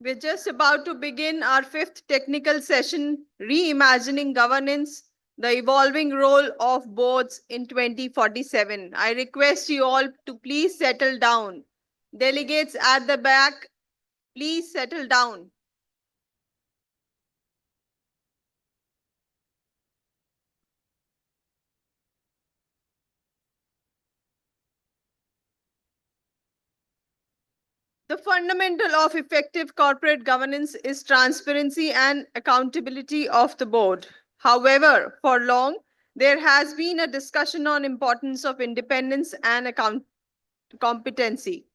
We're just about to begin our fifth technical session, Reimagining Governance, the evolving role of boards in 2047. I request you all to please settle down. Delegates at the back, please settle down. The fundamental of effective corporate governance is transparency and accountability of the board. However, for long, there has been a discussion on importance of independence and competency.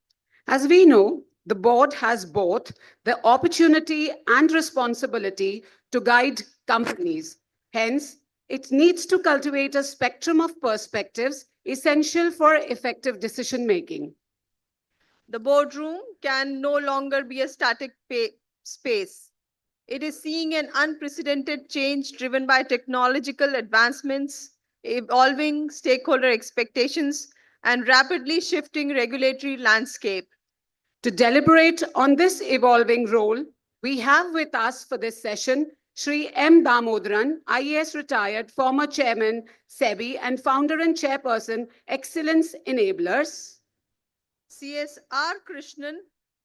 As we know, the board has both the opportunity and responsibility to guide companies. Hence, it needs to cultivate a spectrum of perspectives essential for effective decision making. The boardroom can no longer be a static space. It is seeing an unprecedented change driven by technological advancements, evolving stakeholder expectations, and rapidly shifting regulatory landscape. To deliberate on this evolving role, we have with us for this session Sri M. Damodaran, IAS retired, former chairman, SEBI, and founder and chairperson, Excellence Enablers. CSR Krishnan,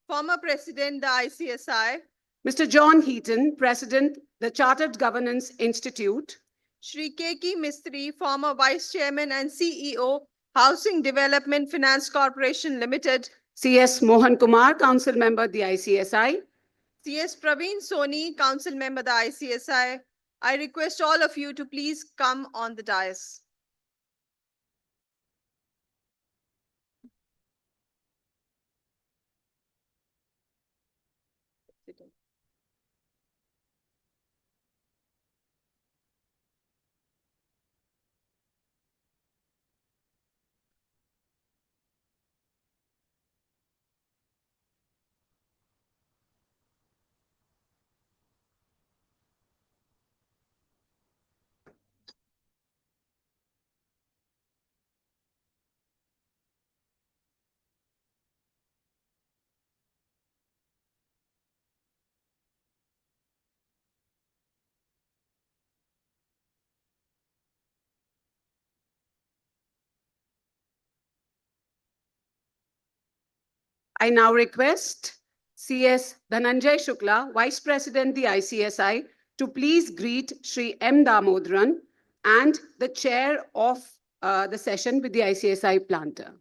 former president, the ICSI. Mr. John Heaton, president, the Chartered Governance Institute. Shri Keki Mistry, former vice chairman and CEO, Housing Development Finance Corporation Limited. CS Mohan Kumar, council member, the ICSI. CS Praveen Soni, council member, the ICSI. I request all of you to please come on the dais. I now request CS Dhananjay Shukla, Vice President, the ICSI, to please greet Sri M. Damodaran and the chair of the session with the ICSI planter.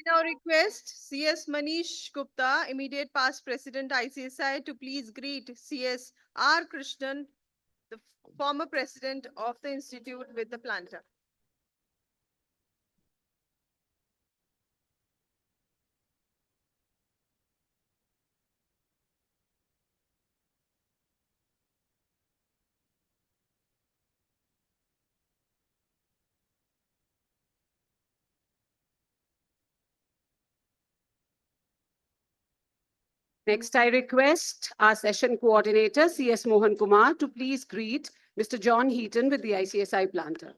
I now request CS Manish Gupta, immediate past president ICSI, to please greet CS R. Krishnan, the former president of the institute, with the planter. Next, I request our session coordinator, CS Mohan Kumar, to please greet Mr. John Heaton with the ICSI planter.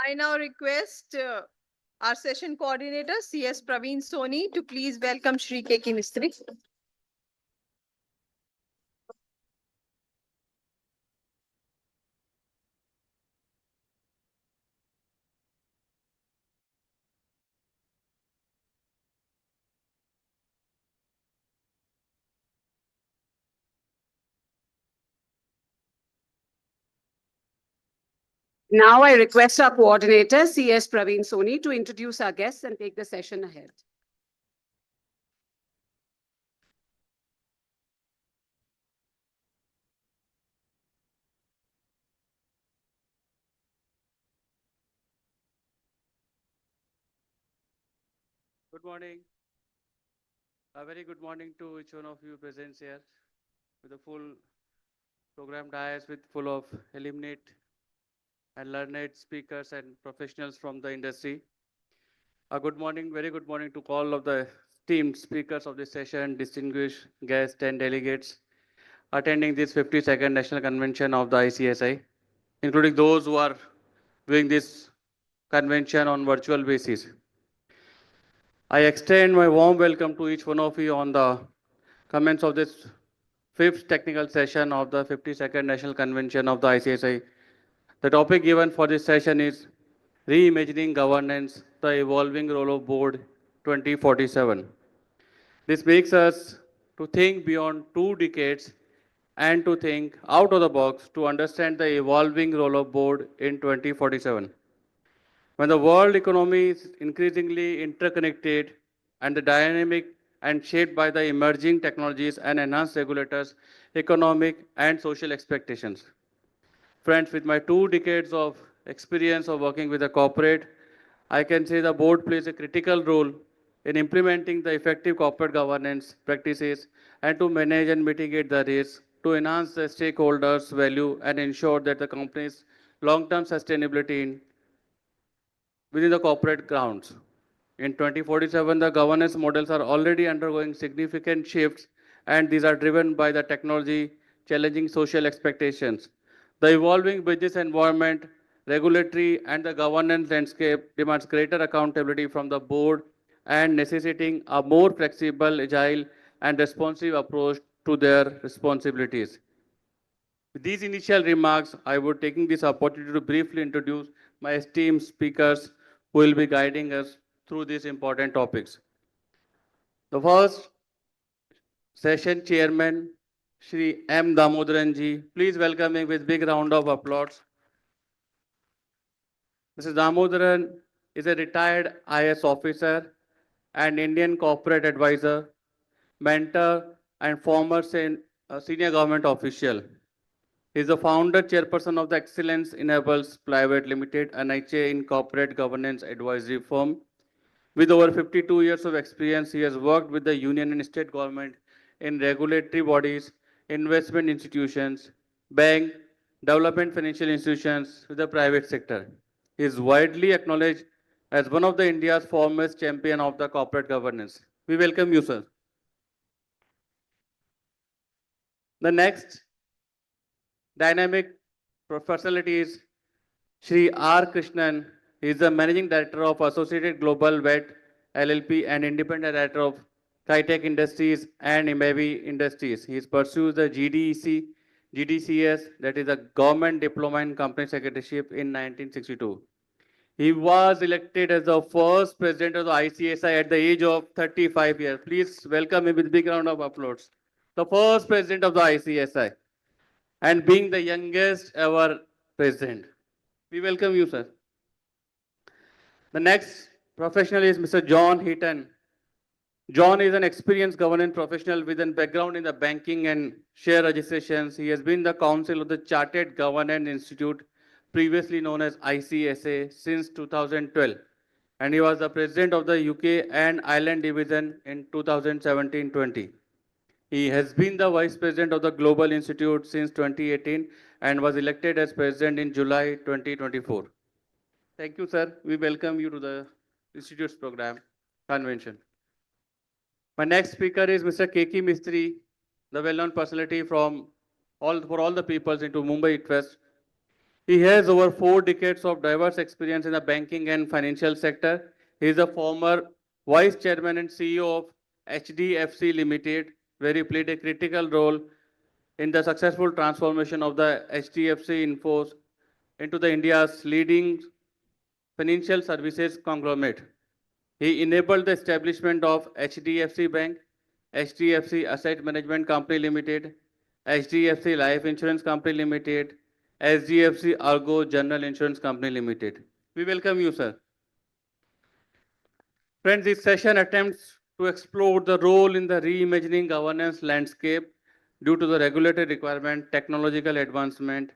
I now request our session coordinator, CS Praveen Soni, to please welcome Shri Keki Mistry. Now I request our coordinator, CS Praveen Soni, to introduce our guests and take the session ahead. Good morning. A very good morning to each one of you present here with a full program dias with full of illuminate and learned speakers and professionals from the industry. A good morning, very good morning to all of the esteemed speakers of this session, distinguished guests and delegates attending this 52nd National Convention of the ICSI, including those who are doing this convention on virtual basis. I extend my warm welcome to each one of you on the comments of this fifth technical session of the 52nd National Convention of the ICSI. The topic given for this session is Reimagining Governance, the Evolving Role of Board 2047. This makes us to think beyond 2 decades and to think out of the box to understand the evolving role of board in 2047. When the world economy is increasingly interconnected and the dynamic and shaped by the emerging technologies and enhanced regulators, economic and social expectations. Friends, with my 2 decades of experience of working with a corporate, I can say the board plays a critical role in implementing the effective corporate governance practices and to manage and mitigate the risks, to enhance the stakeholders' value and ensure that the company's long-term sustainability within the corporate grounds. In 2047, the governance models are already undergoing significant shifts, and these are driven by the technology challenging social expectations. The evolving business environment, regulatory, and the governance landscape demands greater accountability from the board and necessitating a more flexible, agile, and responsive approach to their responsibilities. With these initial remarks, I would taking this opportunity to briefly introduce my esteemed speakers who will be guiding us through these important topics. The first session chairman, Shri M. Damodaran Please welcome him with big round of applause. Mr. Damodaran is a retired IS officer and Indian corporate advisor, mentor, and former senior government official. He is the founder chairperson of the Excellence Enables Private Limited, an HA in corporate governance advisory firm. With over 52 years of experience, he has worked with the union and state government in regulatory bodies, investment institutions, bank, development financial institutions with the private sector. He is widely acknowledged as one of the India's foremost champion of the corporate governance. We welcome you, sir. The next dynamic personality is Shri R. Krishnan. He is the Managing Director of Associated Global Vet LLP and Independent Director of Kitech Industries and Imavi Industries. He pursues the GDCS, that is a Government Diploma in Company Secretaryship in 1962. He was elected as the first president of the ICSI at the age of 35 years. Please welcome him with a big round of applause. The first president of the ICSI and being the youngest ever president. We welcome you, sir. The next professional is Mr. John Heaton. John is an experienced governance professional with a background in the banking and share registrations. He has been the counsel of the Chartered Governance Institute, previously known as ICSA, since 2012. And he was the president of the UK and Ireland division in 2017-20. He has been the vice president of the Global Institute since 2018 and was elected as president in July 2024. Thank you, sir. We welcome you to the Institute's program convention. My next speaker is Mr. K.K. Mistry, the well-known personality for all the peoples into Mumbai West. He has over 4 decades of diverse experience in the banking and financial sector. He is a former vice chairman and CEO of HDFC Limited, where he played a critical role in the successful transformation of the HDFC Infos into the India's leading financial services conglomerate. He enabled the establishment of HDFC Bank, HDFC Asset Management Company Limited, HDFC Life Insurance Company Limited, SGFC Argo General Insurance Company Limited. We welcome you, sir. Friends, this session attempts to explore the role in the reimagining governance landscape due to the regulatory requirement, technological advancement,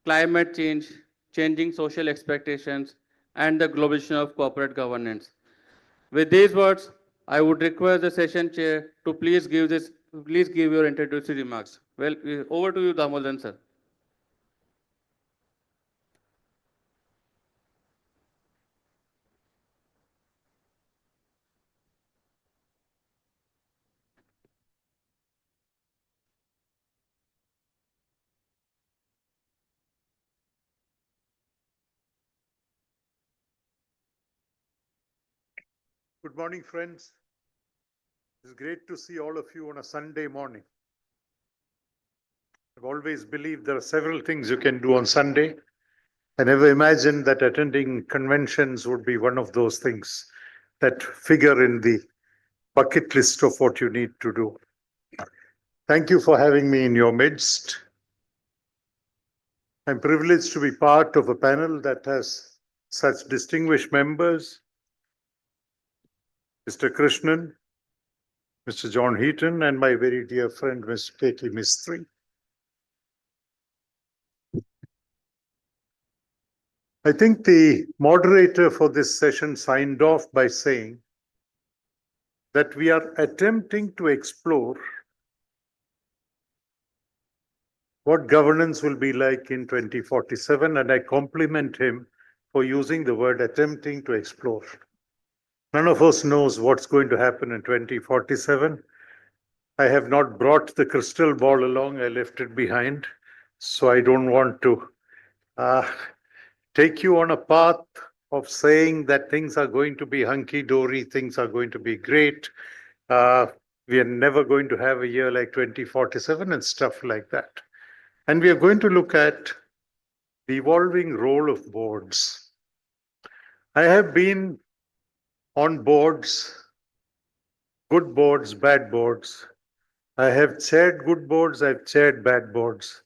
climate change, changing social expectations, and the globalization of corporate governance. With these words, I would request the session chair to please give your introductory remarks. Well, over to you, Damodaran sir. Good morning, friends. It's great to see all of you on a Sunday morning. I've always believed there are several things you can do on Sunday. I never imagined that attending conventions would be one of those things that figure in the bucket list of what you need to do. Thank you for having me in your midst. I'm privileged to be part of a panel that has such distinguished members. Mr. Krishnan, Mr. John Heaton, and my very dear friend, Ms. Katie Mistry. I think the moderator for this session signed off by saying that we are attempting to explore what governance will be like in 2047, and I compliment him for using the word attempting to explore. None of us knows what's going to happen in 2047. I have not brought the crystal ball along, I left it behind, so I don't want to take you on a path of saying that things are going to be hunky-dory, things are going to be great. We are never going to have a year like 2047 and stuff like that. And we are going to look at the evolving role of boards. I have been on boards, good boards, bad boards. I have chaired good boards, I've chaired bad boards.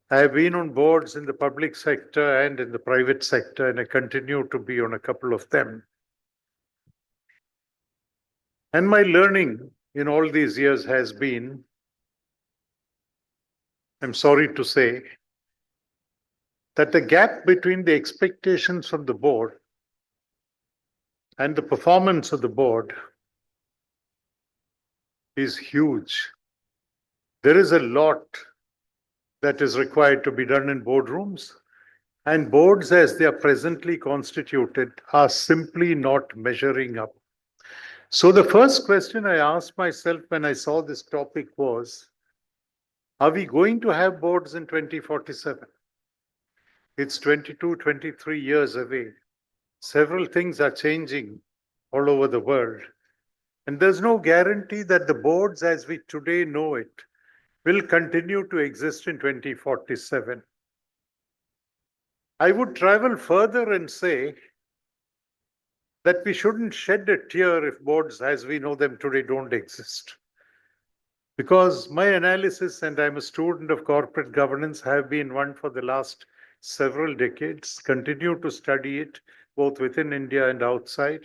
I have been on boards in the public sector and in the private sector, and I continue to be on a couple of them. And my learning in all these years has been, I'm sorry to say, that the gap between the expectations from the board and the performance of the board is huge. There is a lot that is required to be done in boardrooms, and boards as they are presently constituted are simply not measuring up. So the first question I asked myself when I saw this topic was, are we going to have boards in 2047? It's 22, 23 years away. Several things are changing all over the world. And there's no guarantee that the boards as we today know it will continue to exist in 2047. I would travel further and say that we shouldn't shed a tear if boards as we know them today don't exist. Because my analysis, and I'm a student of corporate governance, have been one for the last several decades, continue to study it both within India and outside,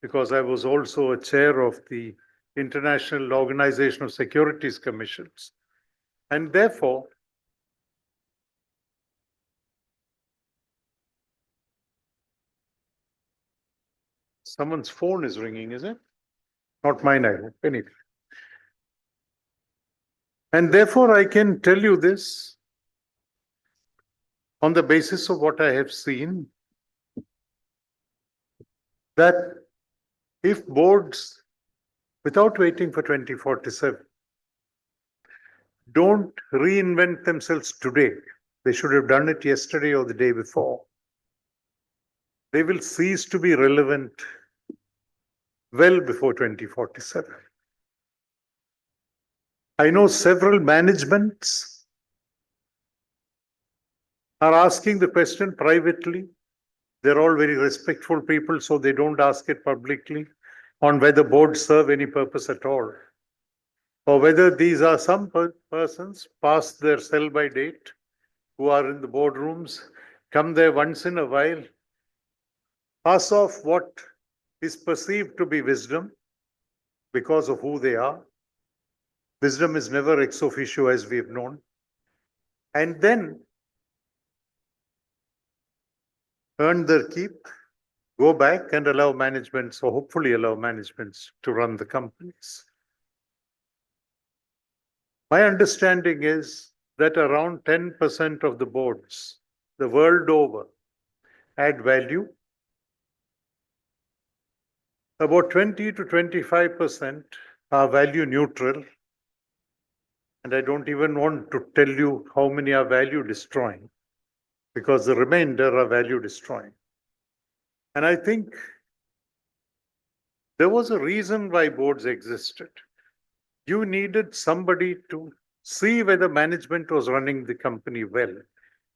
because I was also a chair of the International Organization of Securities Commissions. And therefore, someone's phone is ringing, is it? Not mine, I hope. Anyway. And therefore, I can tell you this on the basis of what I have seen, that if boards, without waiting for 2047, don't reinvent themselves today, they should have done it yesterday or the day before, they will cease to be relevant well before 2047. I know several managements are asking the question privately. They're all very respectful people, so they don't ask it publicly, on whether boards serve any purpose at all, or whether these are some persons past their sell-by date who who are in the boardrooms come there once in a while, pass off what is perceived to be wisdom because of who they are. Wisdom is never ex officio, as we have known. And then earn their keep, go back and allow managements, or hopefully allow managements, to run the companies. My understanding is that around 10% of the boards the world over add value. About 20 to 25% are value neutral. And I don't even want to tell you how many are value destroying, because the remainder are value destroying. And I think there was a reason why boards existed. You needed somebody to see whether management was running the company well.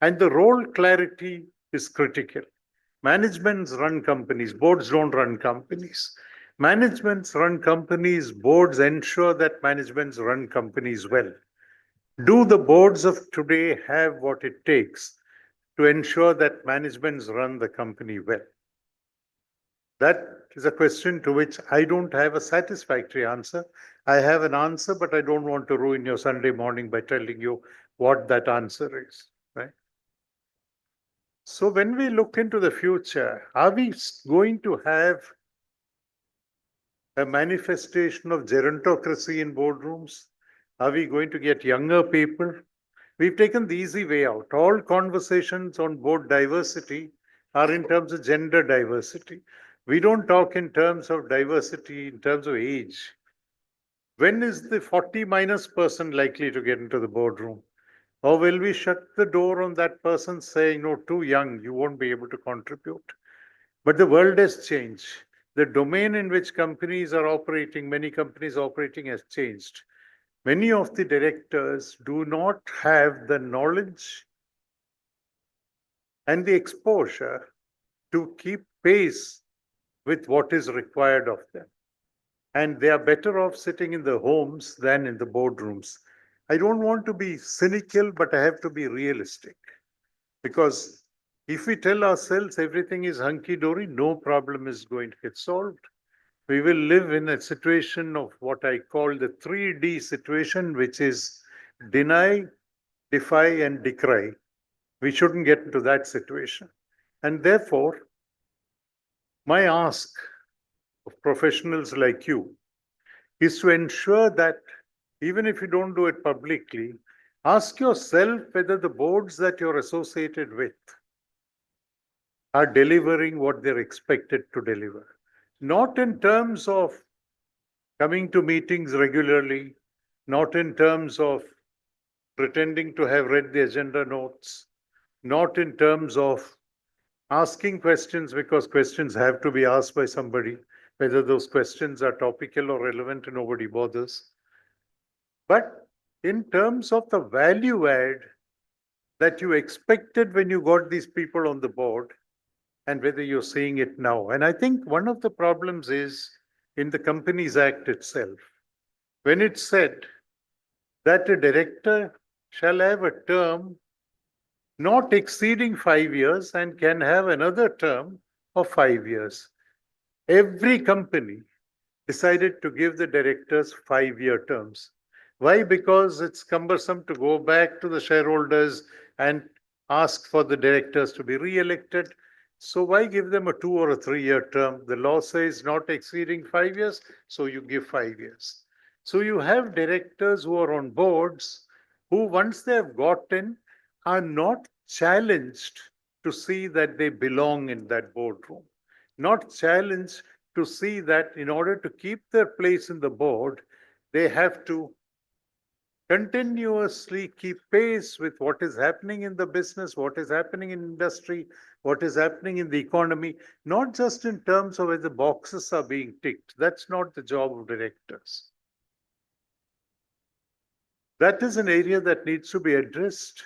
And the role clarity is critical. Managements run companies, boards don't run companies. Managements run companies, boards ensure that managements run companies well. Do the boards of today have what it takes to ensure that managements run the company well? That is a question to which I don't have a satisfactory answer. I have an answer, but I don't want to ruin your Sunday morning by telling you what that answer is, right? So when we look into the future, are we going to have a manifestation of gerontocracy in boardrooms? Are we going to get younger people? We've taken the easy way out. All conversations on board diversity are in terms of gender diversity. We don't talk in terms of diversity in terms of age. When is the 40 minus person likely to get into the boardroom? Or will we shut the door on that person saying, no, too young, you won't be able to contribute? But the world has changed. The domain in which companies are operating, many companies operating, has changed. Many of the directors do not have the knowledge and the exposure to keep pace with what is required of them. And they are better off sitting in the homes than in the boardrooms. I don't want to be cynical, but I have to be realistic. Because if we tell ourselves everything is hunky-dory, no problem is going to get solved. We will live in a situation of what I call the 3D situation, which is deny, defy, and decry. We shouldn't get into that situation. And therefore, my ask of professionals like you is to ensure that even if you don't do it publicly, ask yourself whether the boards that you're associated with are delivering what they're expected to deliver. Not in terms of coming to meetings regularly, not in terms of pretending to have read the agenda notes, not in terms of asking questions because questions have to be asked by somebody, whether those questions are topical or relevant, nobody bothers. But in terms of the value add that you expected when you got these people on the board, and whether you're seeing it now. And I think one of the problems is in the Companies Act itself, when it said that a director shall have a term not exceeding 5 years and can have another term of 5 years. Every company decided to give the directors 5-year terms. Why? Because it's cumbersome to go back to the shareholders and ask for the directors to be re-elected. So why give them a 2 or a 3-year term? The law says not exceeding 5 years, so you give 5 years. So you have directors who are on boards who, once they have gotten, are not challenged to see that they belong in that boardroom, not challenged to see that in order to keep their place in the board, they have to continuously keep pace with what is happening in the business, what is happening in industry, what is happening in the economy, not just in terms of whether boxes are being ticked. That's not the job of directors. That is an area that needs to be addressed.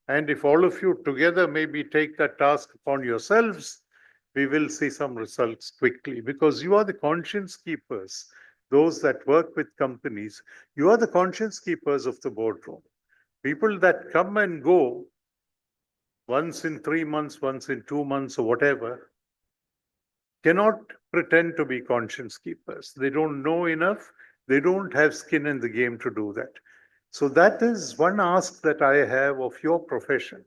And if all of you together maybe take that task upon yourselves, we will see some results quickly, because you are the conscience keepers. Those that work with companies, you are the conscience keepers of the boardroom. People that come and go once in 3 months, once in 2 months, or whatever, cannot pretend to be conscience keepers. They don't know enough. They don't have skin in the game to do that. So that is one ask that I have of your profession,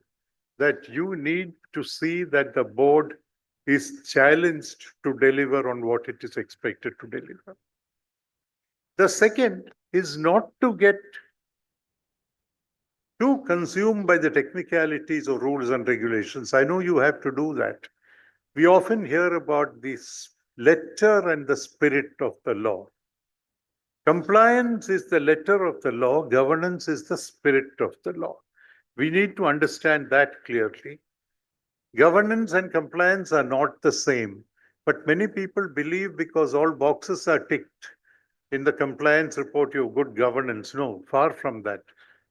that you need to see that the board is challenged to deliver on what it is expected to deliver. The second is not to get too consumed by the technicalities of rules and regulations. I know you have to do that. We often hear about this letter and the spirit of the law. Compliance is the letter of the law, governance is the spirit of the law. We need to understand that clearly. Governance and compliance are not the same, but many people believe because all boxes are ticked in the compliance report, you have good governance. No, far from that.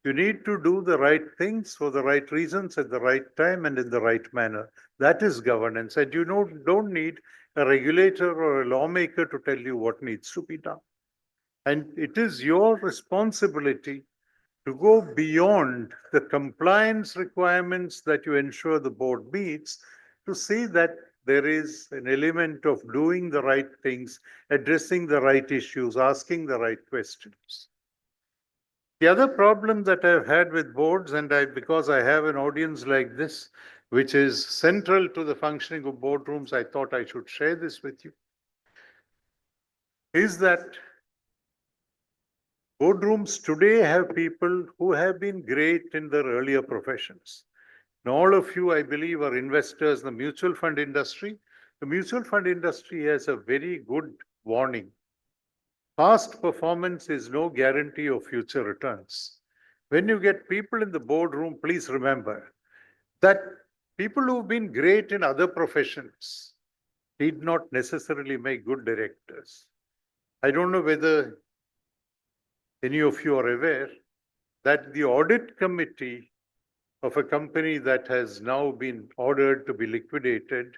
You need to do the right things for the right reasons at the right time and in the right manner. That is governance. And you don't need a regulator or a lawmaker to tell you what needs to be done. And it is your responsibility to go beyond the compliance requirements that you ensure the board meets to see that there is an element of doing the right things, addressing the right issues, asking the right questions. The other problem that I've had with boards, and because I have an audience like this, which is central to the functioning of boardrooms, I thought I should share this with you, is that boardrooms today have people who have been great in their earlier professions. Now, all of you, I believe, are investors in the mutual fund industry. The mutual fund industry has a very good warning. Past performance is no guarantee of future returns. When you get people in the boardroom, please remember that people who've been great in other professions did not necessarily make good directors. I don't know whether any of you are aware that the audit committee of a company that has now been ordered to be liquidated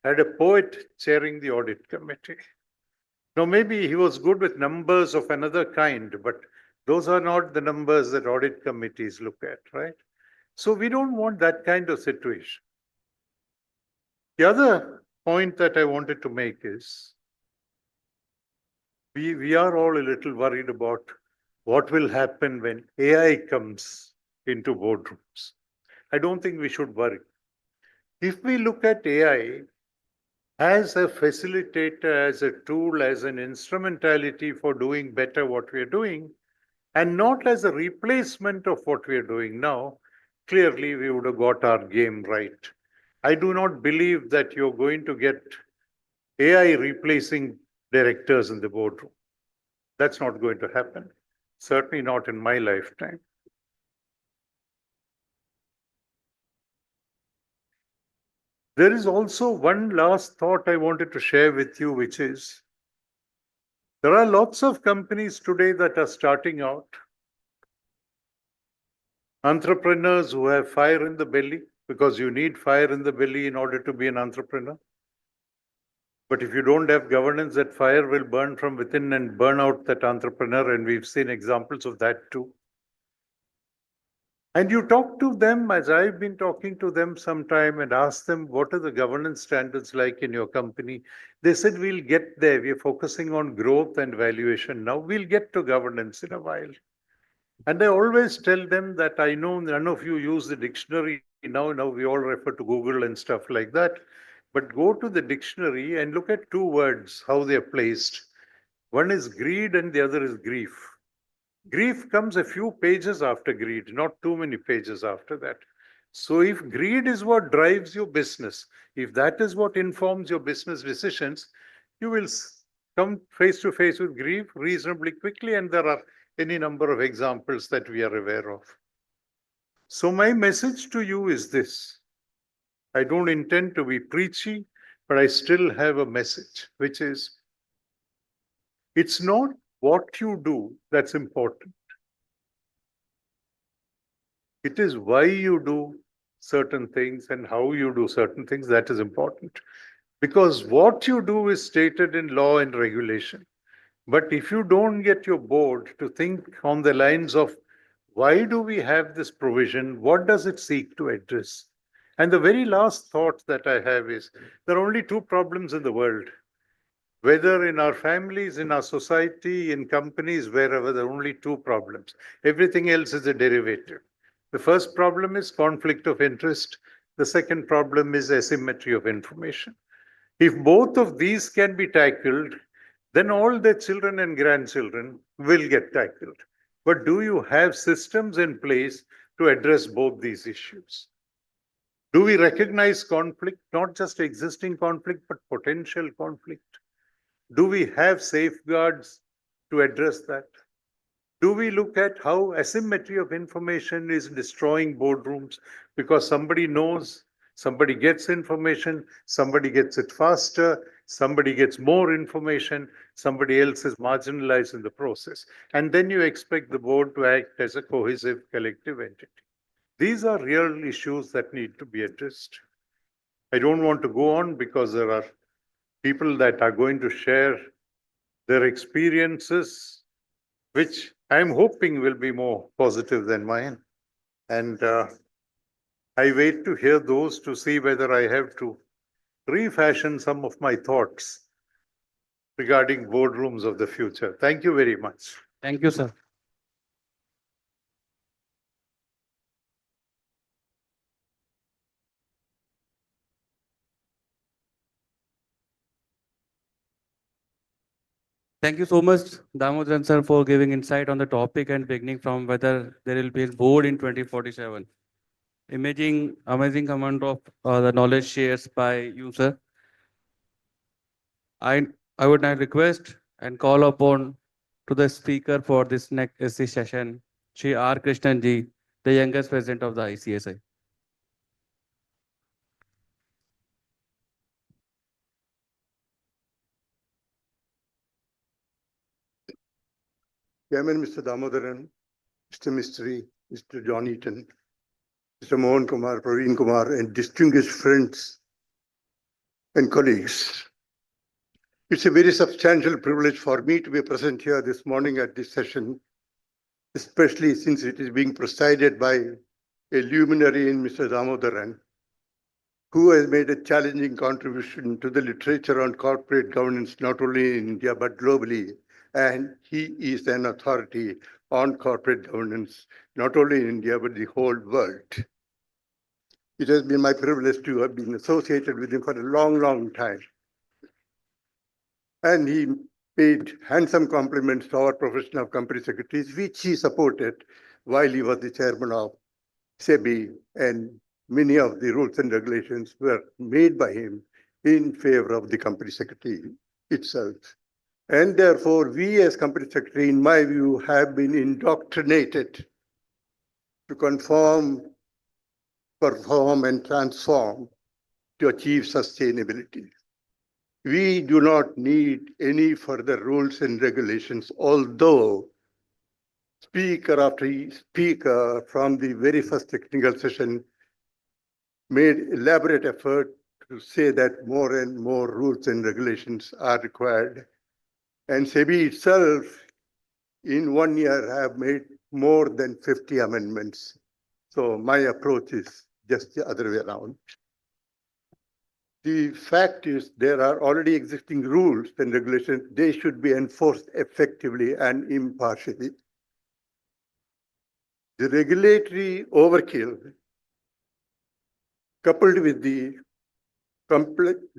had a poet chairing the audit committee. Now, maybe he was good with numbers of another kind, but those are not the numbers that audit committees look at, right? So we don't want that kind of situation. The other point that I wanted to make is we are all a little worried about what will happen when AI comes into boardrooms. I don't think we should worry. If we look at AI as a facilitator, as a tool, as an instrumentality for doing better what we are doing, and not as a replacement of what we are doing now, clearly we would have got our game right. I do not believe that you're going to get AI replacing directors in the boardroom. That's not going to happen. Certainly not in my lifetime. There is also one last thought I wanted to share with you, which is there are lots of companies today that are starting out, entrepreneurs who have fire in the belly, because you need fire in the belly in order to be an entrepreneur. But if you don't have governance, that fire will burn from within and burn out that entrepreneur. And we've seen examples of that too. And you talk to them, as I've been talking to them sometime, and ask them, what are the governance standards like in your company? They said, we'll get there. We're focusing on growth and valuation now. We'll get to governance in a while. And I always tell them that I know none of you use the dictionary now. Now we all refer to Google and stuff like that. But go to the dictionary and look at two words, how they're placed. One is greed and the other is grief. Grief comes a few pages after greed, not too many pages after that. So if greed is what drives your business, if that is what informs your business decisions, you will come face to face with grief reasonably quickly, and there are any number of examples that we are aware of. So my message to you is this. I don't intend to be preachy, but I still have a message, which is, it's not what you do that's important. It is why you do certain things and how you do certain things that is important. Because what you do is stated in law and regulation. But if you don't get your board to think on the lines of, why do we have this provision? What does it seek to address? And the very last thought that I have is there are only two problems in the world. Whether in our families, in our society, in companies, wherever, there are only two problems. Everything else is a derivative. The first problem is conflict of interest. The second problem is asymmetry of information. If both of these can be tackled, then all their children and grandchildren will get tackled. But do you have systems in place to address both these issues? Do we recognize conflict, not just existing conflict, but potential conflict? Do we have safeguards to address that? Do we look at how asymmetry of information is destroying boardrooms because somebody knows, somebody gets information, somebody gets it faster, somebody gets more information, somebody else is marginalized in the process. And then you expect the board to act as a cohesive collective entity. These are real issues that need to be addressed. I don't want to go on because there are people that are going to share their experiences, which I'm hoping will be more positive than mine. And I wait to hear those to see whether I have to refashion some of my thoughts regarding boardrooms of the future. Thank you very much. Thank you, sir. Thank you so much, Damodaran sir, for giving insight on the topic and beginning from whether there will be a board in 2047. Amazing amount of the knowledge shares by you, sir. I, I would now request and call upon to the speaker for this next session, Shri R. Krishnan ji, the youngest president of the ICSI. Chairman Mr. Damodaran, Mr. Mistry, Mr. John Eaton, Mr. Mohan Kumar, Praveen Kumar, and distinguished friends and colleagues. It's a very substantial privilege for me to be present here this morning at this session, especially since it is being presided by a luminary in Mr. Damodaran, who has made a challenging contribution to the literature on corporate governance, not only in India, but globally. And he is an authority on corporate governance, not only in India, but the whole world. It has been my privilege to have been associated with him for a long, long time. And he paid handsome compliments to our profession of company secretaries, which he supported while he was the chairman of SEBI, and many of the rules and regulations were made by him in favor of the company secretary itself. And therefore, we as company secretary, in my view, have been indoctrinated to conform, perform, and transform to achieve sustainability. We do not need any further rules and regulations, although speaker after speaker from the very first technical session made elaborate effort to say that more and more rules and regulations are required. And SEBI itself, in 1 year, have made more than 50 amendments. So my approach is just the other way around. The fact is there are already existing rules and regulations. They should be enforced effectively and impartially. The regulatory overkill, coupled with the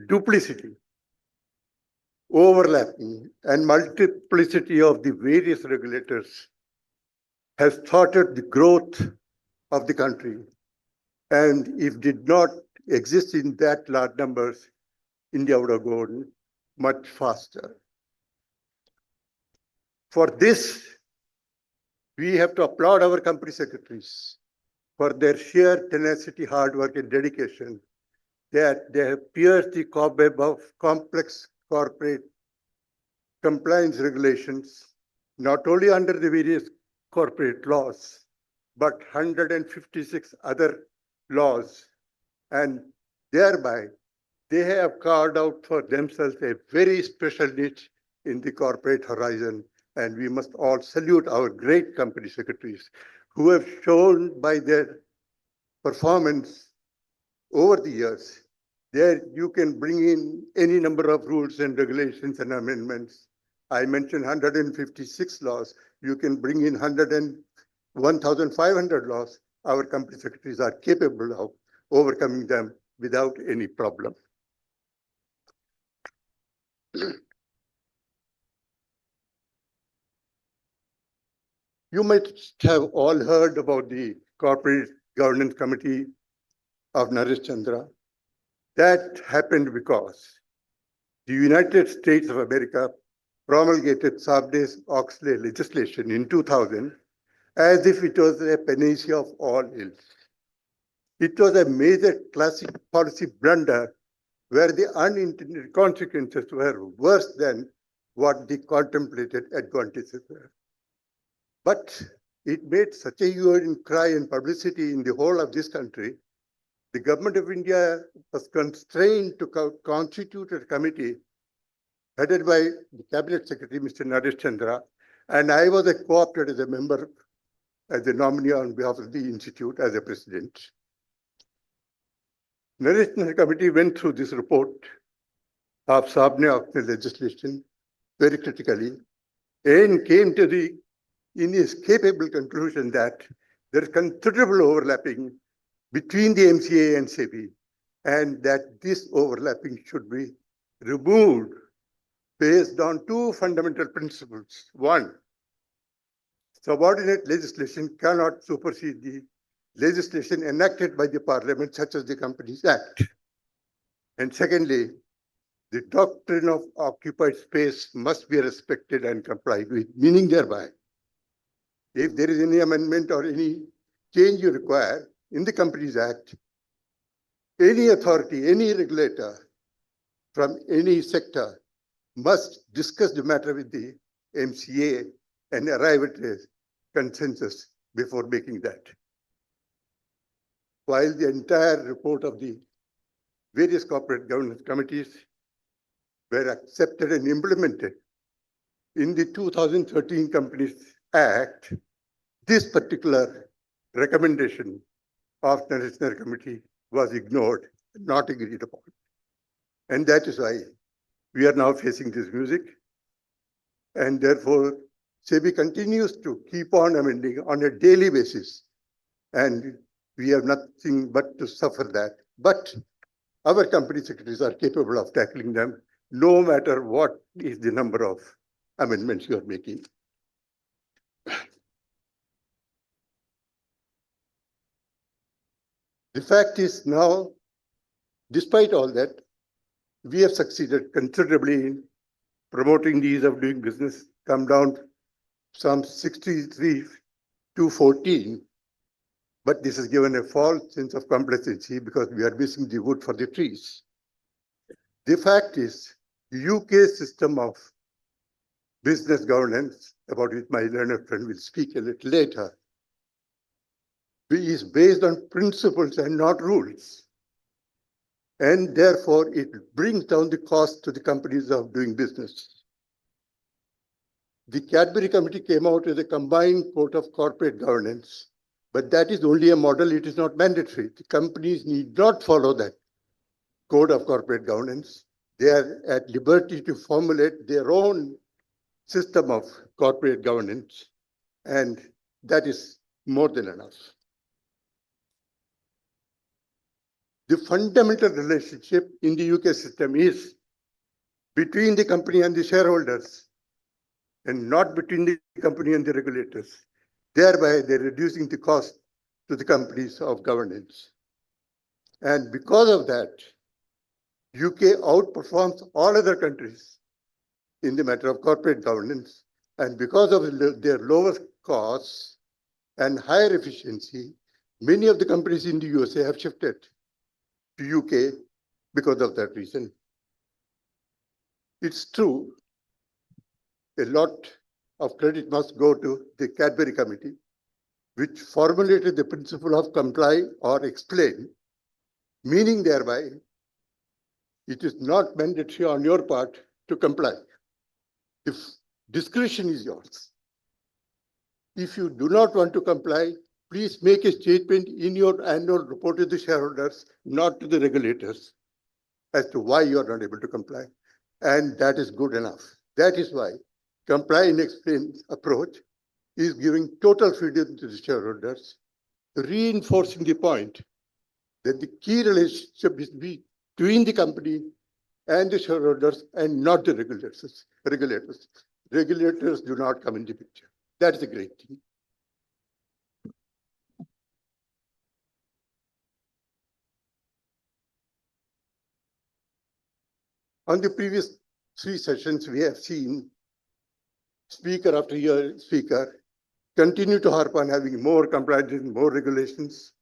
duplicity, overlapping, and multiplicity of the various regulators has thwarted the growth of the country. And if did not exist in that large numbers, India would have grown much faster. For this, we have to applaud our company secretaries for their sheer tenacity, hard work, and dedication that they have pierced the cobweb of complex corporate compliance regulations, not only under the various corporate laws, but 156 other laws. And thereby, they have carved out for themselves a very special niche in the corporate horizon. And we must all salute our great company secretaries who have shown by their performance over the years. There you can bring in any number of rules and regulations and amendments. I mentioned 156 laws. You can bring in 1,500 laws. Our company secretaries are capable of overcoming them without any problem. You might have all heard about the Corporate Governance Committee of Naresh Chandra. That happened because the United States of America promulgated Sarbanes-Oxley legislation in 2000 as if it was a panacea of all ills. It was a major classic policy blunder where the unintended consequences were worse than what the contemplated advantages were. But it made such a hue and cry and publicity in the whole of this country. The government of India was constrained to constitute a committee headed by the Cabinet Secretary, Mr. Naresh Chandra, and I was co-opted as a member, as a nominee on behalf of the Institute as a president. Naresh Chandra Committee went through this report of Sarbanes-Oxley legislation very critically and came to the inescapable conclusion that there is considerable overlapping between the MCA and SEBI, and that this overlapping should be removed based on two fundamental principles. One, subordinate legislation cannot supersede the legislation enacted by the Parliament, such as the Companies Act. And secondly, the doctrine of occupied space must be respected and complied with, meaning thereby, if there is any amendment or any change you require in the Companies Act, any authority, any regulator from any sector must discuss the matter with the MCA and arrive at a consensus before making that. While the entire report of the various corporate governance committees were accepted and implemented in the 2013 Companies Act, this particular recommendation of the National Committee was ignored, not agreed upon. And that is why we are now facing this music. And therefore, SEBI continues to keep on amending on a daily basis. And we have nothing but to suffer that. But our company secretaries are capable of tackling them, no matter what is the number of amendments you are making. The fact is now, despite all that, we have succeeded considerably in promoting the ease of doing business, come down from 63 to 14. But this has given a false sense of complacency because we are missing the wood for the trees. The fact is, the UK system of business governance, about which my learned friend will speak a little later, is based on principles and not rules. And therefore, it brings down the cost to the companies of doing business. The Cadbury Committee came out with a combined code of corporate governance, but that is only a model, it is not mandatory. The companies need not follow that code of corporate governance. They are at liberty to formulate their own system of corporate governance, and that is more than enough. The fundamental relationship in the UK system is between the company and the shareholders, and not between the company and the regulators. Thereby, they're reducing the cost to the companies of governance. And because of that, UK outperforms all other countries in the matter of corporate governance. And because of their lower costs and higher efficiency, many of the companies in the USA have shifted to UK because of that reason. It's true, a lot of credit must go to the Cadbury Committee, which formulated the principle of comply or explain, meaning thereby it is not mandatory on your part to comply. If discretion is yours. If you do not want to comply, please make a statement in your annual report to the shareholders, not to the regulators, as to why you are not able to comply. And that is good enough. That is why comply and explain approach is giving total freedom to the shareholders, reinforcing the point that the key relationship is between the company and the shareholders and not the regulators. Regulators do not come in the picture. That is a great thing. On the previous 3 sessions, we have seen speaker after speaker continue to harp on having more compliance, more regulations.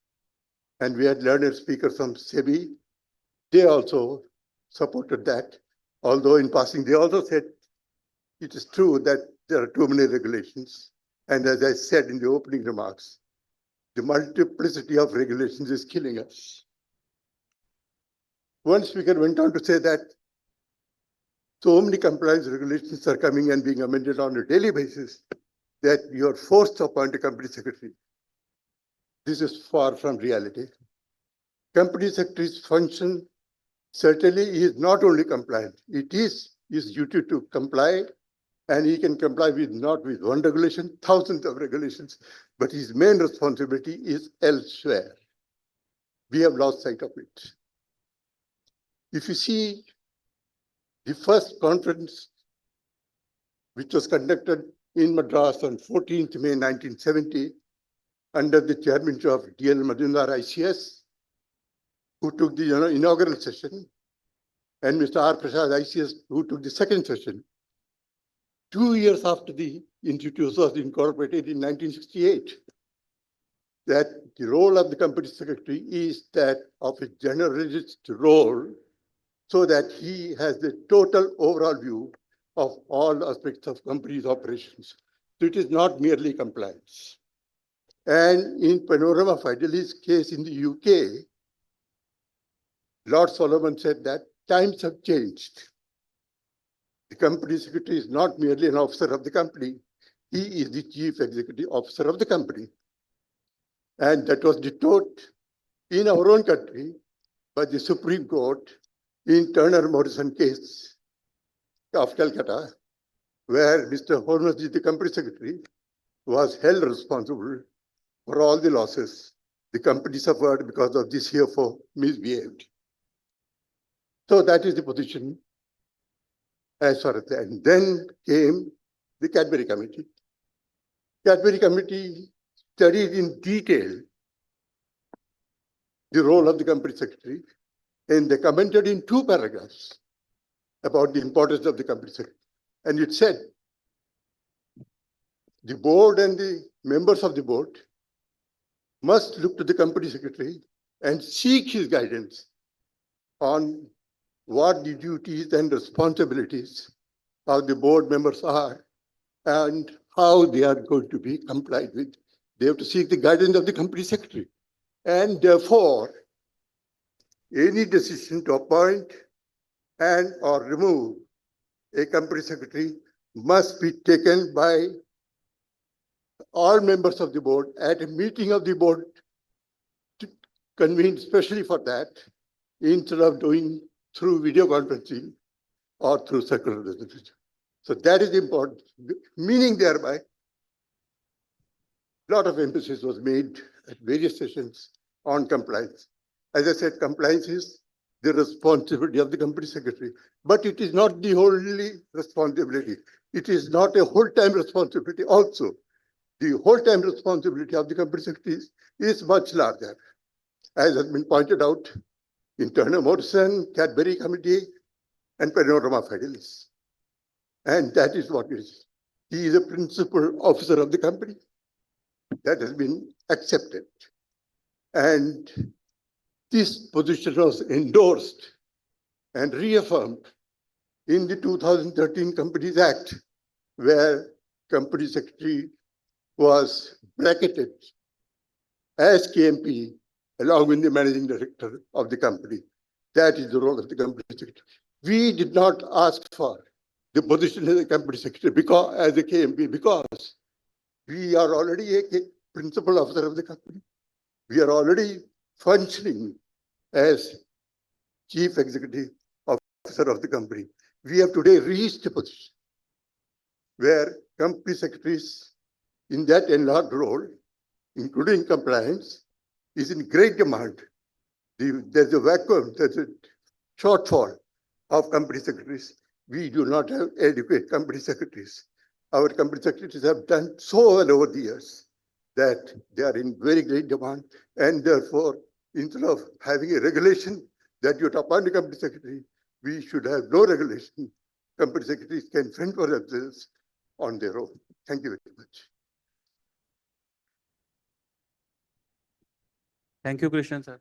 And we had learned speakers from SEBI. They also supported that. Although in passing, they also said it is true that there are too many regulations. And as I said in the opening remarks, the multiplicity of regulations is killing us. One speaker went on to say that so many compliance regulations are coming and being amended on a daily basis that you are forced to appoint a company secretary. This is far from reality. Company secretary's function certainly is not only compliant, it is his duty to comply, and he can comply with not with one regulation, thousands of regulations, but his main responsibility is elsewhere. We have lost sight of it. If you see the first conference, which was conducted in Madras on 14th May 1970, under the chairmanship of D.L. Majumdar ICS, who took the inaugural session, and Mr. R. Prasad ICS, who took the second session. 2 years after the institute was incorporated in 1968, that the role of the company secretary is that of a generalist role, so that he has the total overall view of all aspects of company's operations. So it is not merely compliance. And in Panorama Fidelis case in the UK, Lord Solomon said that times have changed. The company secretary is not merely an officer of the company, he is the chief executive officer of the company. And that was vetoed in our own country by the Supreme Court in Turner Morrison case of Calcutta, where Mr. Hornsby, the company secretary, was held responsible for all the losses the company suffered because of this CFO misbehaved. So that is the position as far as that. And then came the Cadbury Committee. Cadbury Committee studied in detail the role of the company secretary, and they commented in 2 paragraphs about the importance of the company secretary. And it said, the board and the members of the board must look to the company secretary and seek his guidance on what the duties and responsibilities of the board members are and how they are going to be complied with. They have to seek the guidance of the company secretary. And therefore, any decision to appoint and or remove a company secretary must be taken by all members of the board at a meeting of the board convened specially for that, instead of doing through video conferencing or through circular resolution. So that is important, meaning thereby, a lot of emphasis was made at various sessions on compliance. As I said, compliance is the responsibility of the company secretary, but it is not the only responsibility. It is not a whole-time responsibility also. The whole-time responsibility of the company secretary is much larger, as has been pointed out in Turner Morrison, Cadbury Committee, and Panorama Fidelis. And that is what it is. He is a principal officer of the company. That has been accepted. And this position was endorsed and reaffirmed in the 2013 Companies Act, where company secretary was bracketed as KMP along with the managing director of the company. That is the role of the company secretary. We did not ask for the position as a company secretary because as a KMP, because we are already a principal officer of the company. We are already functioning as chief executive officer of the company. We have today reached a position where company secretaries in that enlarged role, including compliance, is in great demand. There's a vacuum, there's a shortfall of company secretaries. We do not have adequate company secretaries. Our company secretaries have done so well over the years that they are in very great demand, and therefore, instead of having a regulation that you appoint a company secretary, we should have no regulation. Company secretaries can fend for themselves on their own. Thank you very much. Thank you, Krishnan sir.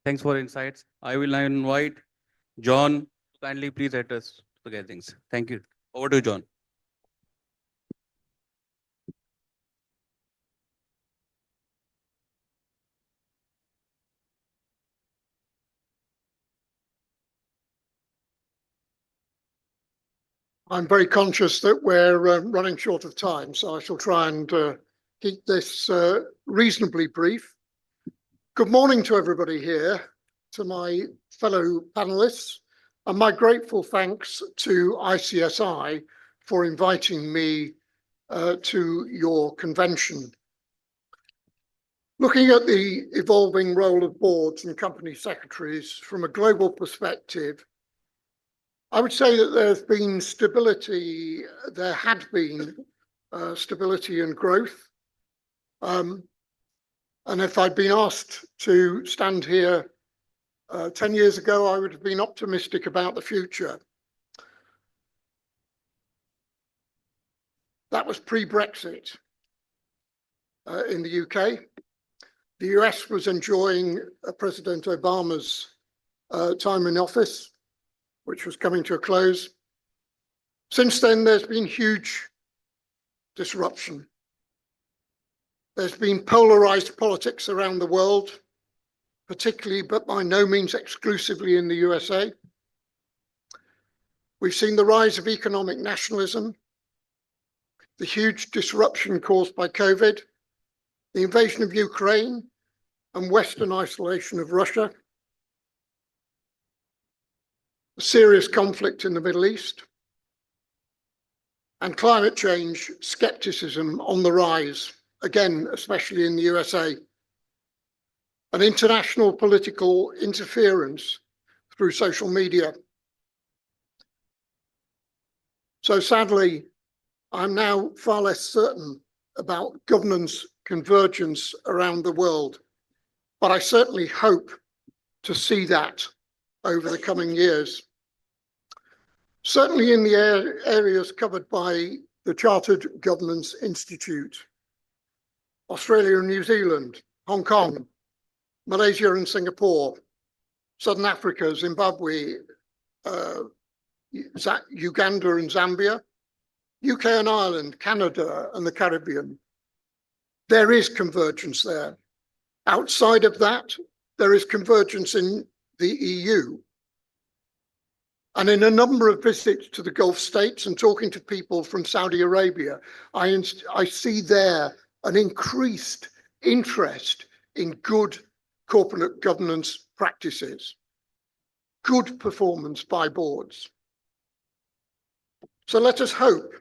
Thanks for insights. I will now invite John to kindly please address the gatherings. Thank you. Over to you, John. I'm very conscious that we're running short of time, so I shall try and keep this reasonably brief. Good morning to everybody here, to my fellow panelists, and my grateful thanks to ICSI for inviting me to your convention. Looking at the evolving role of boards and company secretaries from a global perspective, I would say that there's been stability, there had been stability and growth. And if I'd been asked to stand here 10 years ago, I would have been optimistic about the future. That was pre-Brexit in the UK. The US was enjoying President Obama's time in office, which was coming to a close. Since then, there's been huge disruption. There's been polarized politics around the world, particularly, but by no means exclusively in the USA. We've seen the rise of economic nationalism, the huge disruption caused by COVID, the invasion of Ukraine, and Western isolation of Russia, serious conflict in the Middle East, and climate change skepticism on the rise, again, especially in the USA, and international political interference through social media. So sadly, I'm now far less certain about governance convergence around the world, but I certainly hope to see that over the coming years. Certainly in the areas covered by the Chartered Governance Institute, Australia and New Zealand, Hong Kong, Malaysia and Singapore, Southern Africa, Zimbabwe, Uganda and Zambia, UK and Ireland, Canada and the Caribbean. There is convergence there. Outside of that, there is convergence in the EU. And in a number of visits to the Gulf states and talking to people from Saudi Arabia, I see there an increased interest in good corporate governance practices, good performance by boards. So let us hope,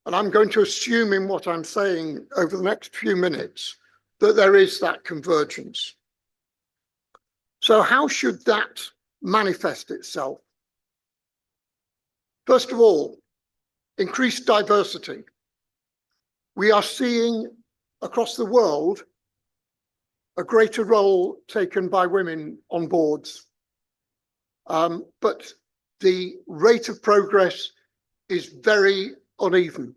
and I'm going to assume in what I'm saying over the next few minutes, that there is that convergence. So how should that manifest itself? First of all, increased diversity. We are seeing across the world a greater role taken by women on boards. But the rate of progress is very uneven.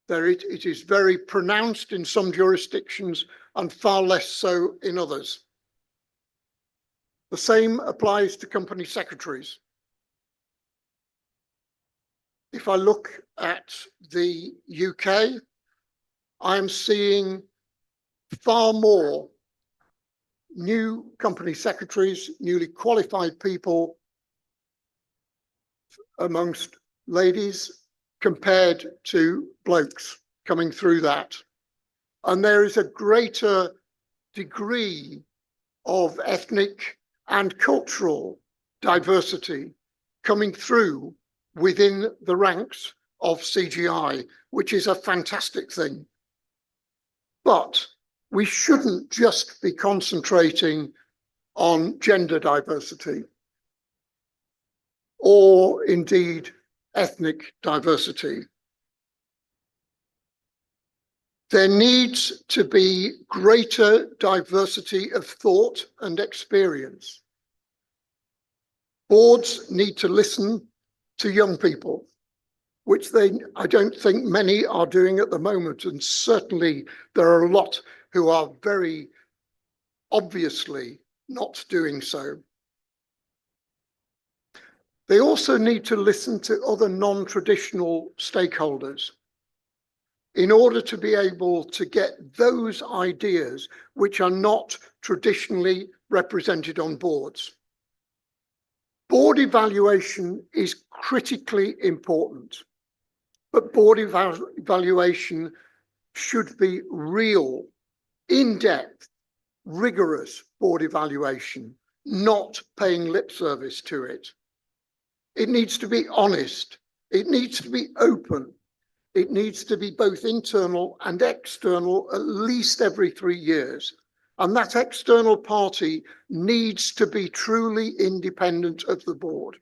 It is very pronounced in some jurisdictions and far less so in others. The same applies to company secretaries. If I look at the UK, I'm seeing far more new company secretaries, newly qualified people amongst ladies compared to blokes coming through that. and there is a greater degree of ethnic and cultural diversity coming through within the ranks of CGI, which is a fantastic thing. But we shouldn't just be concentrating on gender diversity or indeed ethnic diversity. There needs to be greater diversity of thought and experience. Boards need to listen to young people, which I don't think many are doing at the moment. And certainly there are a lot who are very obviously not doing so. They also need to listen to other non-traditional stakeholders in order to be able to get those ideas which are not traditionally represented on boards. Board evaluation is critically important, but board evaluation should be real, in-depth, rigorous board evaluation, not paying lip service to it. It needs to be honest. It needs to be open. It needs to be both internal and external at least every 3 years. And that external party needs to be truly independent of the board.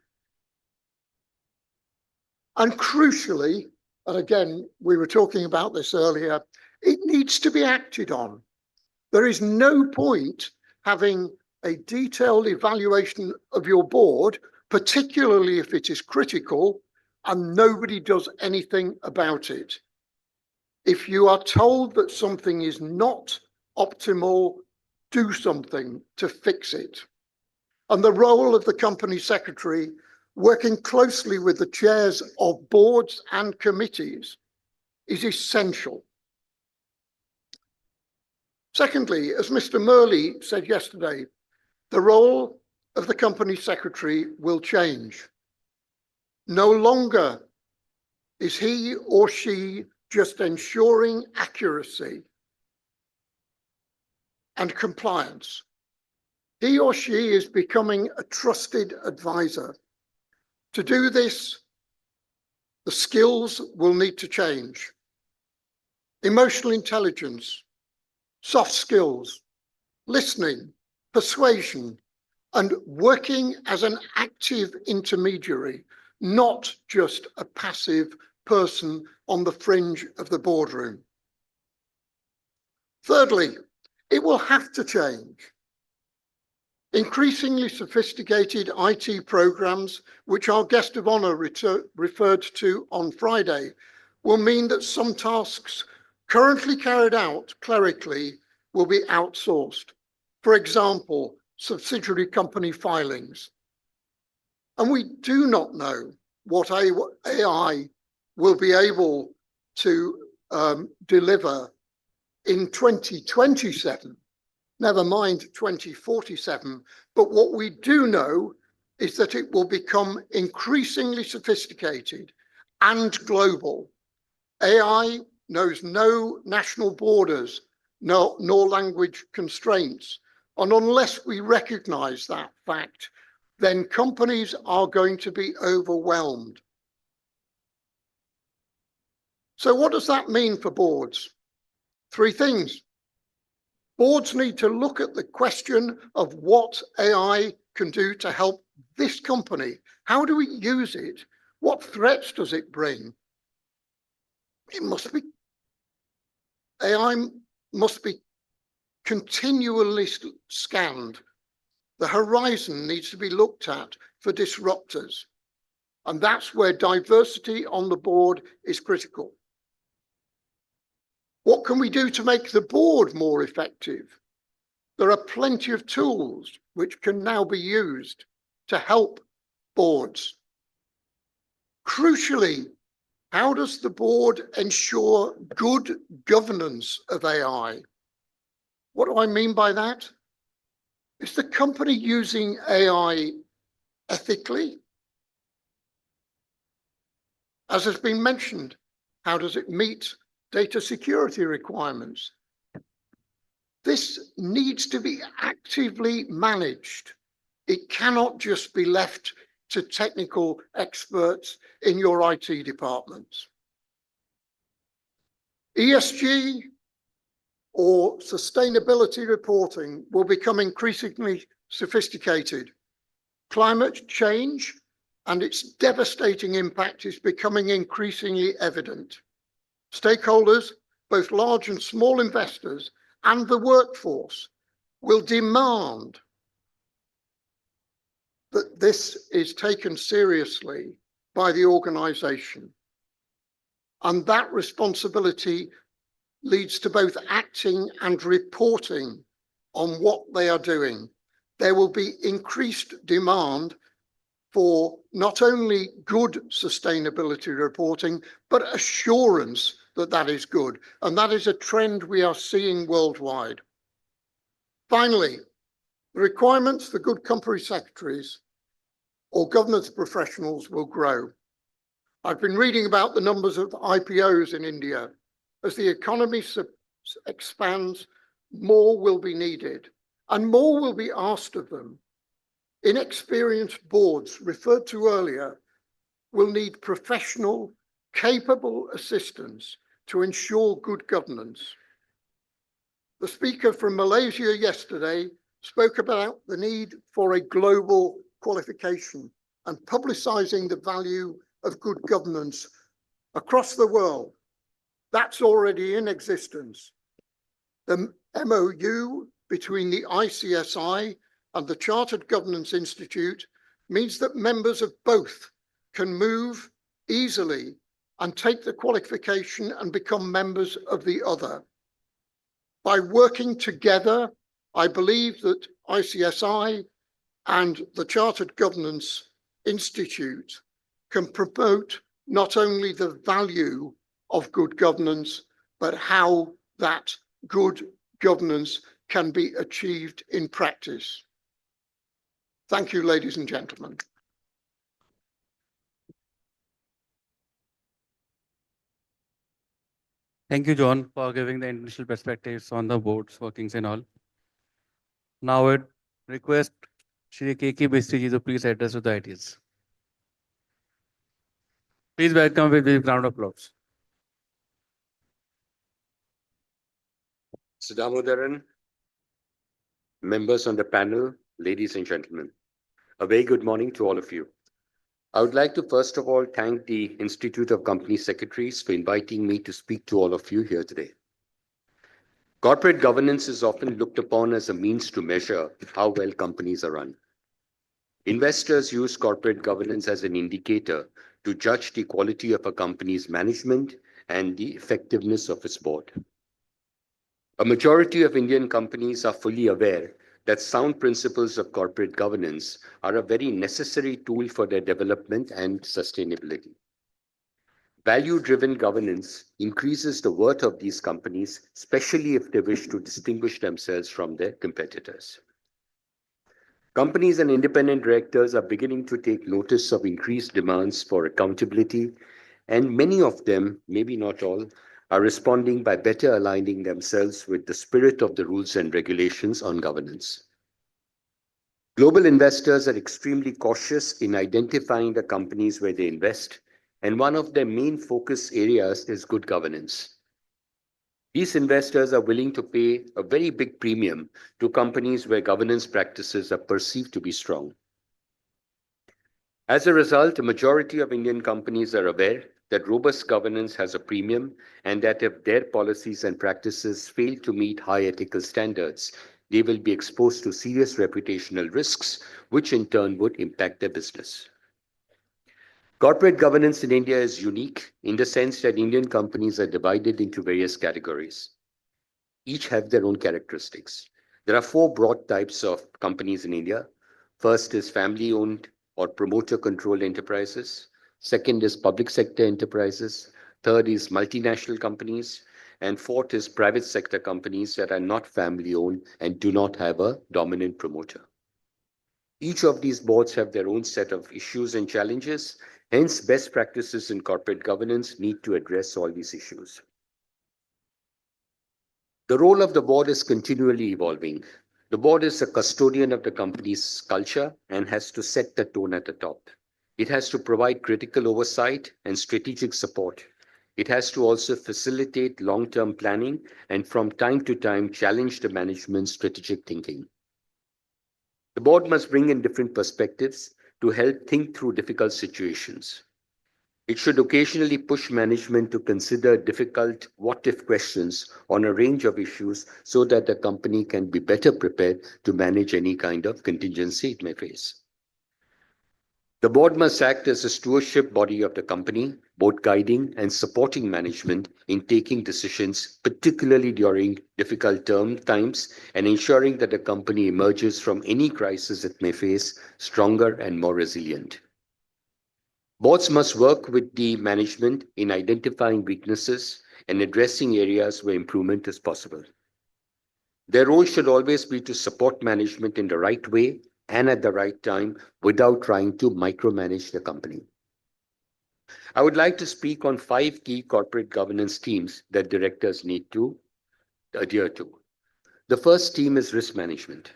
And crucially, and again, we were talking about this earlier, it needs to be acted on. There is no point having a detailed evaluation of your board, particularly if it is critical, and nobody does anything about it. If you are told that something is not optimal, do something to fix it. And the role of the company secretary, working closely with the chairs of boards and committees, is essential. Secondly, as Mr. Murley said yesterday, the role of the company secretary will change. No longer is he or she just ensuring accuracy and compliance. He or she is becoming a trusted advisor. To do this, the skills will need to change. Emotional intelligence, soft skills, listening, persuasion, and working as an active intermediary, not just a passive person on the fringe of the boardroom. Thirdly, it will have to change. Increasingly sophisticated IT programs, which our guest of honor referred to on Friday, will mean that some tasks currently carried out clerically will be outsourced. For example, subsidiary company filings. And we do not know what AI will be able to deliver in 2027, never mind 2047. But what we do know is that it will become increasingly sophisticated and global. AI knows no national borders, nor language constraints. And unless we recognize that fact, then companies are going to be overwhelmed. So what does that mean for boards? 3 things. Boards need to look at the question of what AI can do to help this company. How do we use it? What threats does it bring? AI must be continually scanned. The horizon needs to be looked at for disruptors. And that's where diversity on the board is critical. What can we do to make the board more effective? There are plenty of tools which can now be used to help boards. Crucially, how does the board ensure good governance of AI? What do I mean by that? Is the company using AI ethically? As has been mentioned, how does it meet data security requirements? This needs to be actively managed. It cannot just be left to technical experts in your IT departments. ESG or sustainability reporting will become increasingly sophisticated. Climate change and its devastating impact is becoming increasingly evident. Stakeholders, both large and small investors, and the workforce will demand that this is taken seriously by the organisation. And that responsibility leads to both acting and reporting on what they are doing. There will be increased demand for not only good sustainability reporting, but assurance that that is good. And that is a trend we are seeing worldwide. Finally, the requirements for good company secretaries or governance professionals will grow. I've been reading about the numbers of IPOs in India. As the economy expands, more will be needed and more will be asked of them. Inexperienced boards referred to earlier will need professional, capable assistance to ensure good governance. The speaker from Malaysia yesterday spoke about the need for a global qualification and publicising the value of good governance across the world. That's already in existence. The MOU between the ICSI and the Chartered Governance Institute means that members of both can move easily and take the qualification and become members of the other. By working together, I believe that ICSI and the Chartered Governance Institute can promote not only the value of good governance, but how that good governance can be achieved in practice. Thank you, ladies and gentlemen. Thank you, John, for giving the initial perspectives on the board's workings and all. Now I request Shri K.K. Bistri ji to please address with the ideas. Please welcome with a round of applause. Mr. Damodaran, members on the panel, ladies and gentlemen, a very good morning to all of you. I would like to first of all thank the Institute of Company Secretaries for inviting me to speak to all of you here today. Corporate governance is often looked upon as a means to measure how well companies are run. Investors use corporate governance as an indicator to judge the quality of a company's management and the effectiveness of its board. A majority of Indian companies are fully aware that sound principles of corporate governance are a very necessary tool for their development and sustainability. Value-driven governance increases the worth of these companies, especially if they wish to distinguish themselves from their competitors. Companies and independent directors are beginning to take notice of increased demands for accountability, and many of them, maybe not all, are responding by better aligning themselves with the spirit of the rules and regulations on governance. Global investors are extremely cautious in identifying the companies where they invest, and one of their main focus areas is good governance. These investors are willing to pay a very big premium to companies where governance practices are perceived to be strong. As a result, a majority of Indian companies are aware that robust governance has a premium, and that if their policies and practices fail to meet high ethical standards, they will be exposed to serious reputational risks, which in turn would impact their business. Corporate governance in India is unique in the sense that Indian companies are divided into various categories. Each have their own characteristics. There are four broad types of companies in India. First is family-owned or promoter-controlled enterprises. Second is public sector enterprises. Third is multinational companies. And fourth is private sector companies that are not family-owned and do not have a dominant promoter. Each of these boards have their own set of issues and challenges. Hence, best practices in corporate governance need to address all these issues. The role of the board is continually evolving. The board is a custodian of the company's culture and has to set the tone at the top. It has to provide critical oversight and strategic support. It has to also facilitate long-term planning and from time to time challenge the management's strategic thinking. The board must bring in different perspectives to help think through difficult situations. It should occasionally push management to consider difficult what-if questions on a range of issues so that the company can be better prepared to manage any kind of contingency it may face. The board must act as a stewardship body of the company, both guiding and supporting management in taking decisions, particularly during difficult term times, and ensuring that the company emerges from any crisis it may face stronger and more resilient. Boards must work with the management in identifying weaknesses and addressing areas where improvement is possible. Their role should always be to support management in the right way and at the right time without trying to micromanage the company. I would like to speak on 5 key corporate governance themes that directors need to adhere to. The first theme is risk management.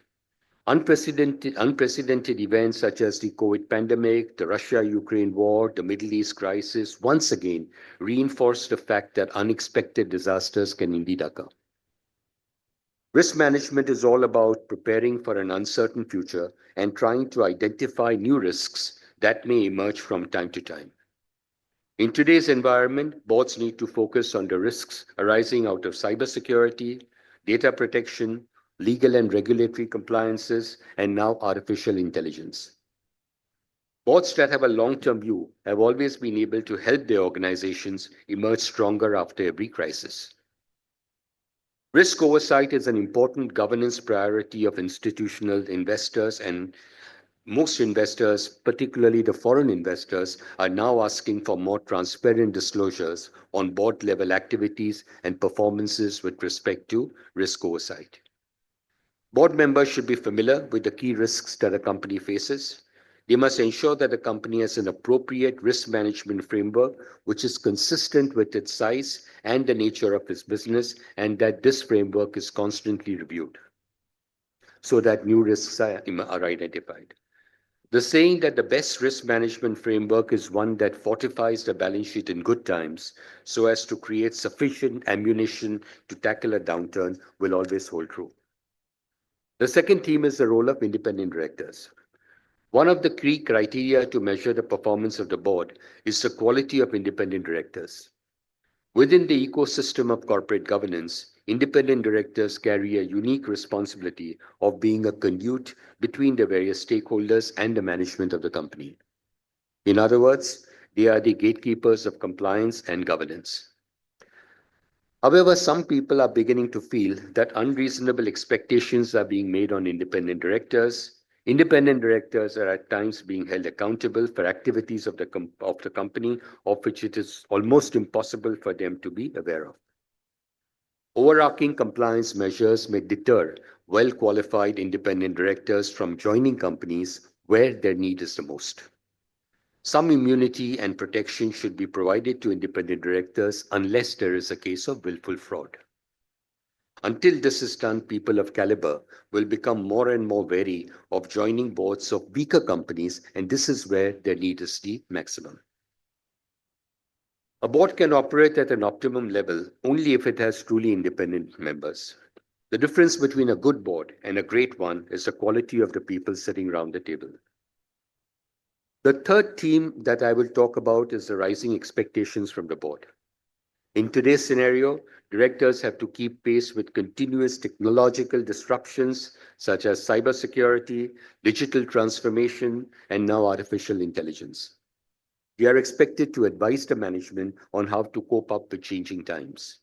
Unprecedented events such as the COVID pandemic, the Russia-Ukraine war, the Middle East crisis once again reinforce the fact that unexpected disasters can indeed occur. Risk management is all about preparing for an uncertain future and trying to identify new risks that may emerge from time to time. In today's environment, boards need to focus on the risks arising out of cybersecurity, data protection, legal and regulatory compliances, and now artificial intelligence. Boards that have a long-term view have always been able to help their organizations emerge stronger after every crisis. Risk oversight is an important governance priority of institutional investors, and most investors, particularly the foreign investors, are now asking for more transparent disclosures on board-level activities and performances with respect to risk oversight. Board members should be familiar with the key risks that a company faces. They must ensure that the company has an appropriate risk management framework which is consistent with its size and the nature of its business, and that this framework is constantly reviewed so that new risks are identified. The saying that the best risk management framework is one that fortifies the balance sheet in good times so as to create sufficient ammunition to tackle a downturn will always hold true. The second theme is the role of independent directors. One of the key criteria to measure the performance of the board is the quality of independent directors. Within the ecosystem of corporate governance, independent directors carry a unique responsibility of being a conduit between the various stakeholders and the management of the company. In other words, they are the gatekeepers of compliance and governance. However, some people are beginning to feel that unreasonable expectations are being made on independent directors. Independent directors are at times being held accountable for activities of the company of which it is almost impossible for them to be aware of. Overarching compliance measures may deter well-qualified independent directors from joining companies where their need is the most. Some immunity and protection should be provided to independent directors unless there is a case of willful fraud. Until this is done, people of caliber will become more and more wary of joining boards of weaker companies, and this is where their need is the maximum. A board can operate at an optimum level only if it has truly independent members. The difference between a good board and a great one is the quality of the people sitting around the table. The third theme that I will talk about is the rising expectations from the board. In today's scenario, directors have to keep pace with continuous technological disruptions such as cybersecurity, digital transformation, and now artificial intelligence. They are expected to advise the management on how to cope up with changing times.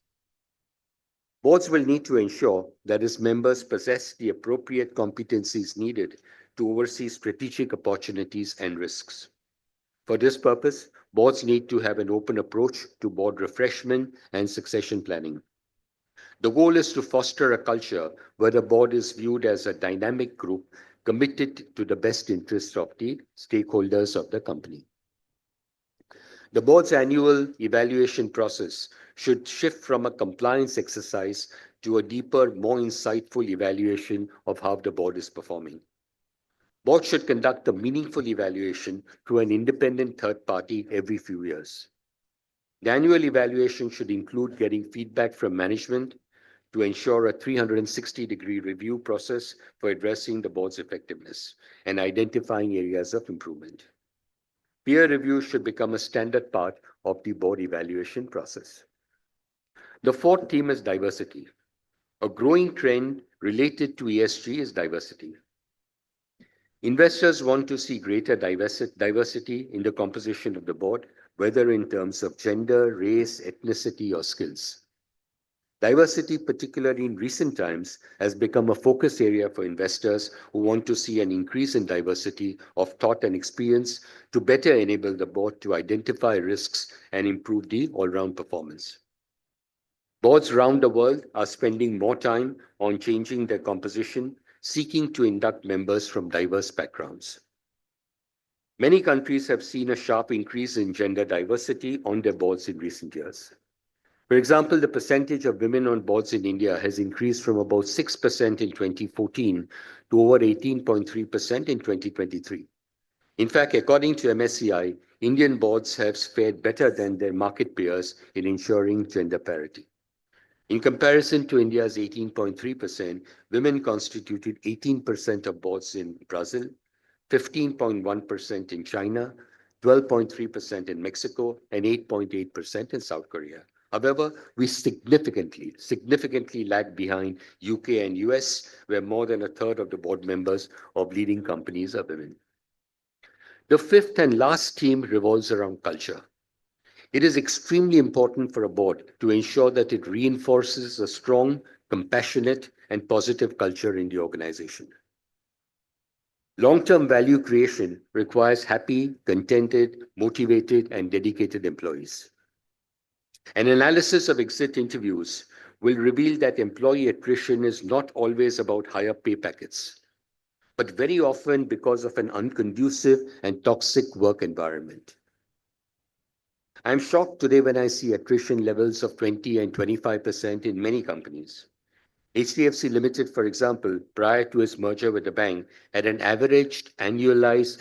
Boards will need to ensure that its members possess the appropriate competencies needed to oversee strategic opportunities and risks. For this purpose, boards need to have an open approach to board refreshment and succession planning. The goal is to foster a culture where the board is viewed as a dynamic group committed to the best interests of the stakeholders of the company. The board's annual evaluation process should shift from a compliance exercise to a deeper, more insightful evaluation of how the board is performing. Board should conduct a meaningful evaluation through an independent third party every few years. The annual evaluation should include getting feedback from management to ensure a 360-degree review process for addressing the board's effectiveness and identifying areas of improvement. Peer review should become a standard part of the board evaluation process. The fourth theme is diversity. A growing trend related to ESG is diversity. Investors want to see greater diversity in the composition of the board, whether in terms of gender, race, ethnicity, or skills. Diversity, particularly in recent times, has become a focus area for investors who want to see an increase in diversity of thought and experience to better enable the board to identify risks and improve the all-round performance. Boards around the world are spending more time on changing their composition, seeking to induct members from diverse backgrounds. Many countries have seen a sharp increase in gender diversity on their boards in recent years. For example, the percentage of women on boards in India has increased from about 6% in 2014 to over 18.3% in 2023. In fact, according to MSCI, Indian boards have fared better than their market peers in ensuring gender parity. In comparison to India's 18.3%, women constituted 18% of boards in Brazil, 15.1% in China, 12.3% in Mexico, and 8.8% in South Korea. However, we significantly lag behind UK and US, where more than a third of the board members of leading companies are women. The fifth and last theme revolves around culture. It is extremely important for a board to ensure that it reinforces a strong, compassionate, and positive culture in the organization. Long-term value creation requires happy, contented, motivated, and dedicated employees. An analysis of exit interviews will reveal that employee attrition is not always about higher pay packets, but very often because of an unconducive and toxic work environment. I'm shocked today when I see attrition levels of 20 and 25% in many companies. HDFC Limited, for example, prior to its merger with the bank, had an averaged annualized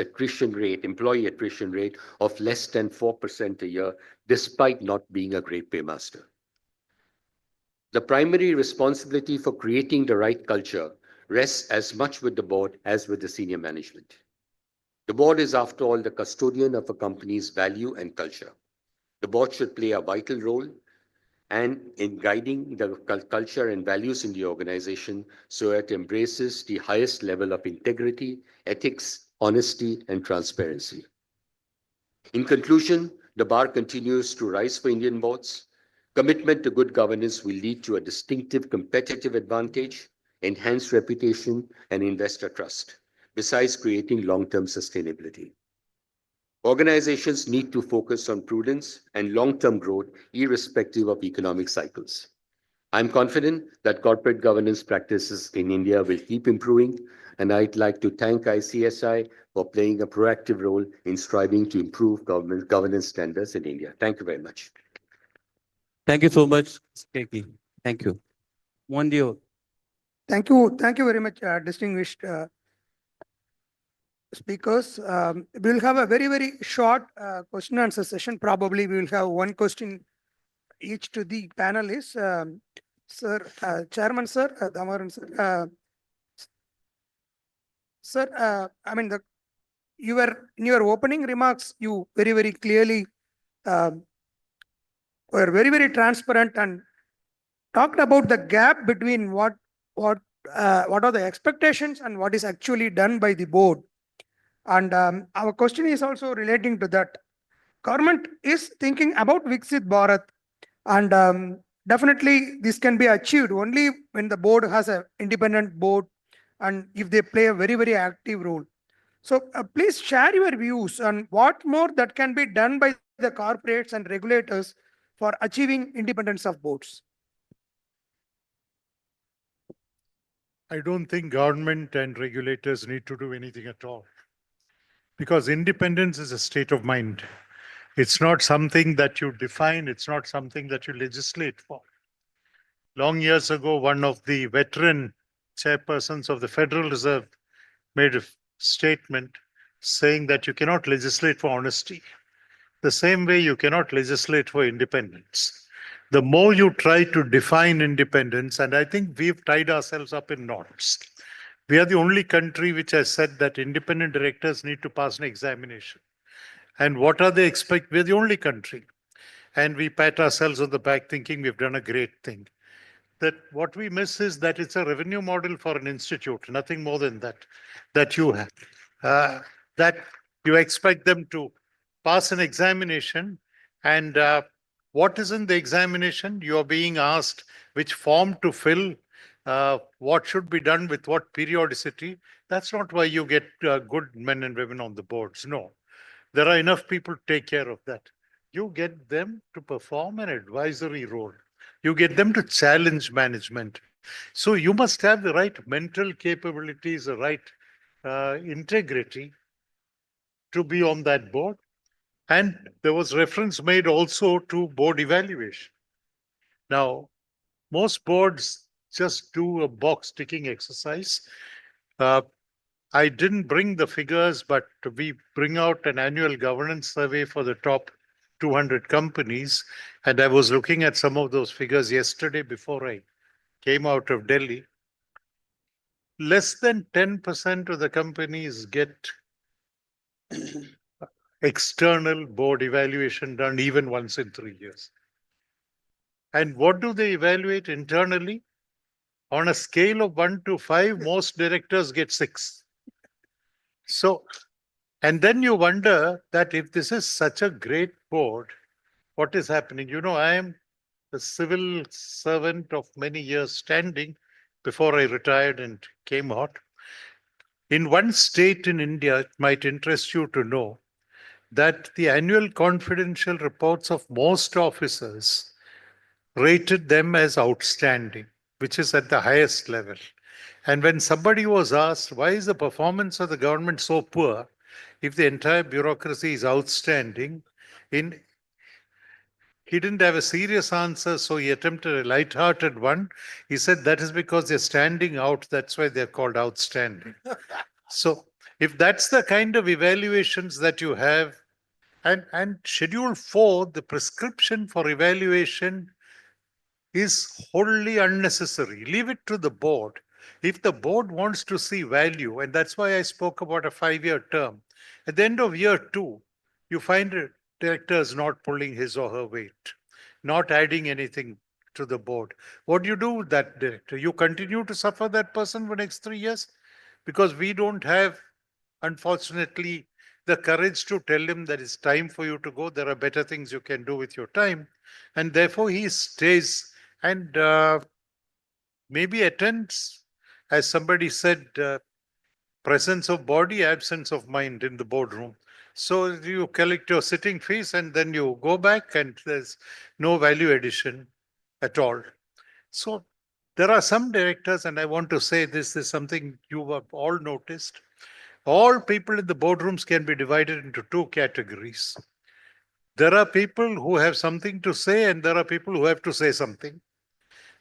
employee attrition rate of less than 4% a year, despite not being a great paymaster. The primary responsibility for creating the right culture rests as much with the board as with the senior management. The board is, after all, the custodian of a company's value and culture. The board should play a vital role in guiding the culture and values in the organization so it embraces the highest level of integrity, ethics, honesty, and transparency. In conclusion, the bar continues to rise for Indian boards. Commitment to good governance will lead to a distinctive competitive advantage, enhanced reputation, and investor trust, besides creating long-term sustainability. Organizations need to focus on prudence and long-term growth, irrespective of economic cycles. I'm confident that corporate governance practices in India will keep improving, and I'd like to thank ICSI for playing a proactive role in striving to improve governance standards in India. Thank you very much. Thank you so much, Keki. Thank you. Mondio. Thank you. Thank you very much, distinguished speakers. We'll have a very short question and answer session. Probably we will have one question each to the panelists. Sir, Chairman, sir, Damaran, sir. Sir, I mean, in your opening remarks, you very clearly were very transparent and talked about the gap between what are the expectations and what is actually done by the board. And our question is also relating to that. Government is thinking about Viksit Bharat, and definitely this can be achieved only when the board has an independent board and if they play a very active role. So please share your views on what more that can be done by the corporates and regulators for achieving independence of boards. I don't think government and regulators need to do anything at all, because independence is a state of mind. It's not something that you define. It's not something that you legislate for. Long years ago, one of the veteran chairpersons of the Federal Reserve made a statement saying that you cannot legislate for honesty. The same way you cannot legislate for independence. The more you try to define independence, and I think we've tied ourselves up in knots. We are the only country which has said that independent directors need to pass an examination. And what are they expect? We're the only country. And we pat ourselves on the back thinking we've done a great thing. That what we miss is that it's a revenue model for an institute, nothing more than that. That you have, that you expect them to pass an examination, and what is in the examination? You are being asked which form to fill, what should be done with what periodicity. That's not why you get good men and women on the boards. No, there are enough people to take care of that. You get them to perform an advisory role. You get them to challenge management. So you must have the right mental capabilities, the right integrity to be on that board. And there was reference made also to board evaluation. Now, most boards just do a box ticking exercise. Uh, I didn't bring the figures, but we bring out an annual governance survey for the top 200 companies. And I was looking at some of those figures yesterday before I came out of Delhi. Less than 10% of the companies get external board evaluation done even once in 3 years. And what do they evaluate internally? On a scale of 1 to 5, most directors get 6. So, and then you wonder that if this is such a great board, what is happening? You know, I am a civil servant of many years standing before I retired and came out. In one state in India, it might interest you to know that the annual confidential reports of most officers rated them as outstanding, which is at the highest level. And when somebody was asked, why is the performance of the government so poor if the entire bureaucracy is outstanding? He didn't have a serious answer, so he attempted a light-hearted one. He said that is because they're standing out, that's why they're called outstanding. So if that's the kind of evaluations that you have, and Schedule 4, the prescription for evaluation is wholly unnecessary. Leave it to the board. If the board wants to see value, and that's why I spoke about a 5-year term, at the end of year 2, you find a director is not pulling his or her weight, not adding anything to the board. What do you do with that director? You continue to suffer that person for the next 3 years? Because we don't have, unfortunately, the courage to tell him that it's time for you to go. There are better things you can do with your time. And therefore, he stays and maybe attends, as somebody said, presence of body, absence of mind in the boardroom. So you collect your sitting fees and then you go back and there's no value addition at all. So there are some directors, and I want to say this is something you have all noticed. All people in the boardrooms can be divided into 2 categories. There are people who have something to say, and there are people who have to say something.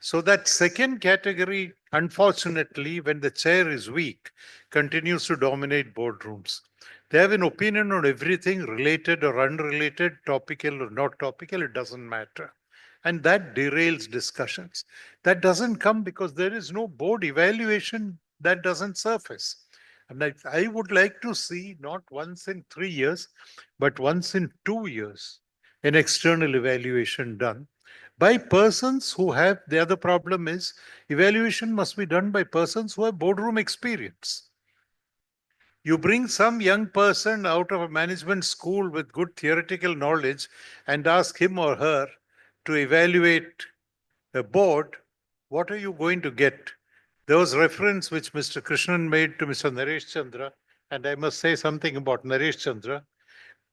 So that second category, unfortunately, when the chair is weak, continues to dominate boardrooms. They have an opinion on everything related or unrelated, topical or not topical, it doesn't matter. And that derails discussions. That doesn't come because there is no board evaluation that doesn't surface. And I would like to see not once in 3 years, but once in 2 years, an external evaluation done by persons who have, the other problem is evaluation must be done by persons who have boardroom experience. You bring some young person out of a management school with good theoretical knowledge and ask him or her to evaluate a board, what are you going to get? There was reference which Mr. Krishnan made to Mr. Naresh Chandra, and I must say something about Naresh Chandra.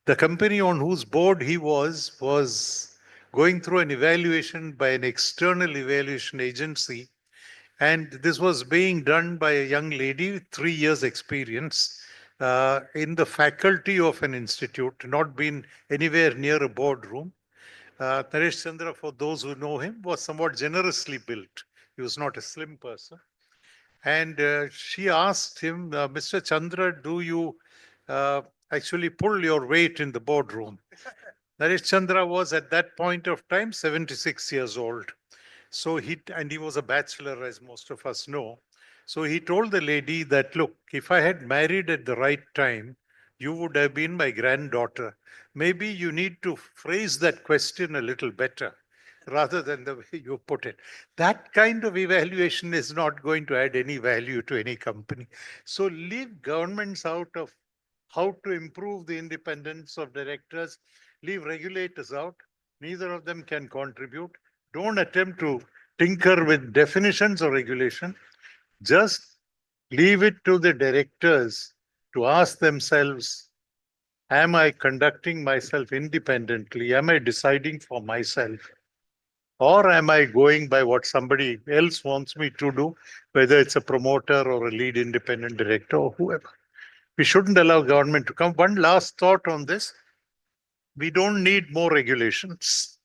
The company on whose board he was going through an evaluation by an external evaluation agency. And this was being done by a young lady with 3 years experience in the faculty of an institute, not been anywhere near a boardroom. Naresh Chandra, for those who know him, was somewhat generously built. He was not a slim person. And she asked him, Mr. Chandra, do you uh, actually pull your weight in the boardroom? Naresh Chandra was at that point of time 76 years old. So and he was a bachelor, as most of us know. So he told the lady that, look, if I had married at the right time, you would have been my granddaughter. Maybe you need to phrase that question a little better rather than the way you put it. That kind of evaluation is not going to add any value to any company. So leave governments out of how to improve the independence of directors, leave regulators out. Neither of them can contribute. Don't attempt to tinker with definitions or regulation. Just leave it to the directors to ask themselves, am I conducting myself independently? Am I deciding for myself? Or am I going by what somebody else wants me to do, whether it's a promoter or a lead independent director or whoever? We shouldn't allow government to come. One last thought on this. We don't need more regulations.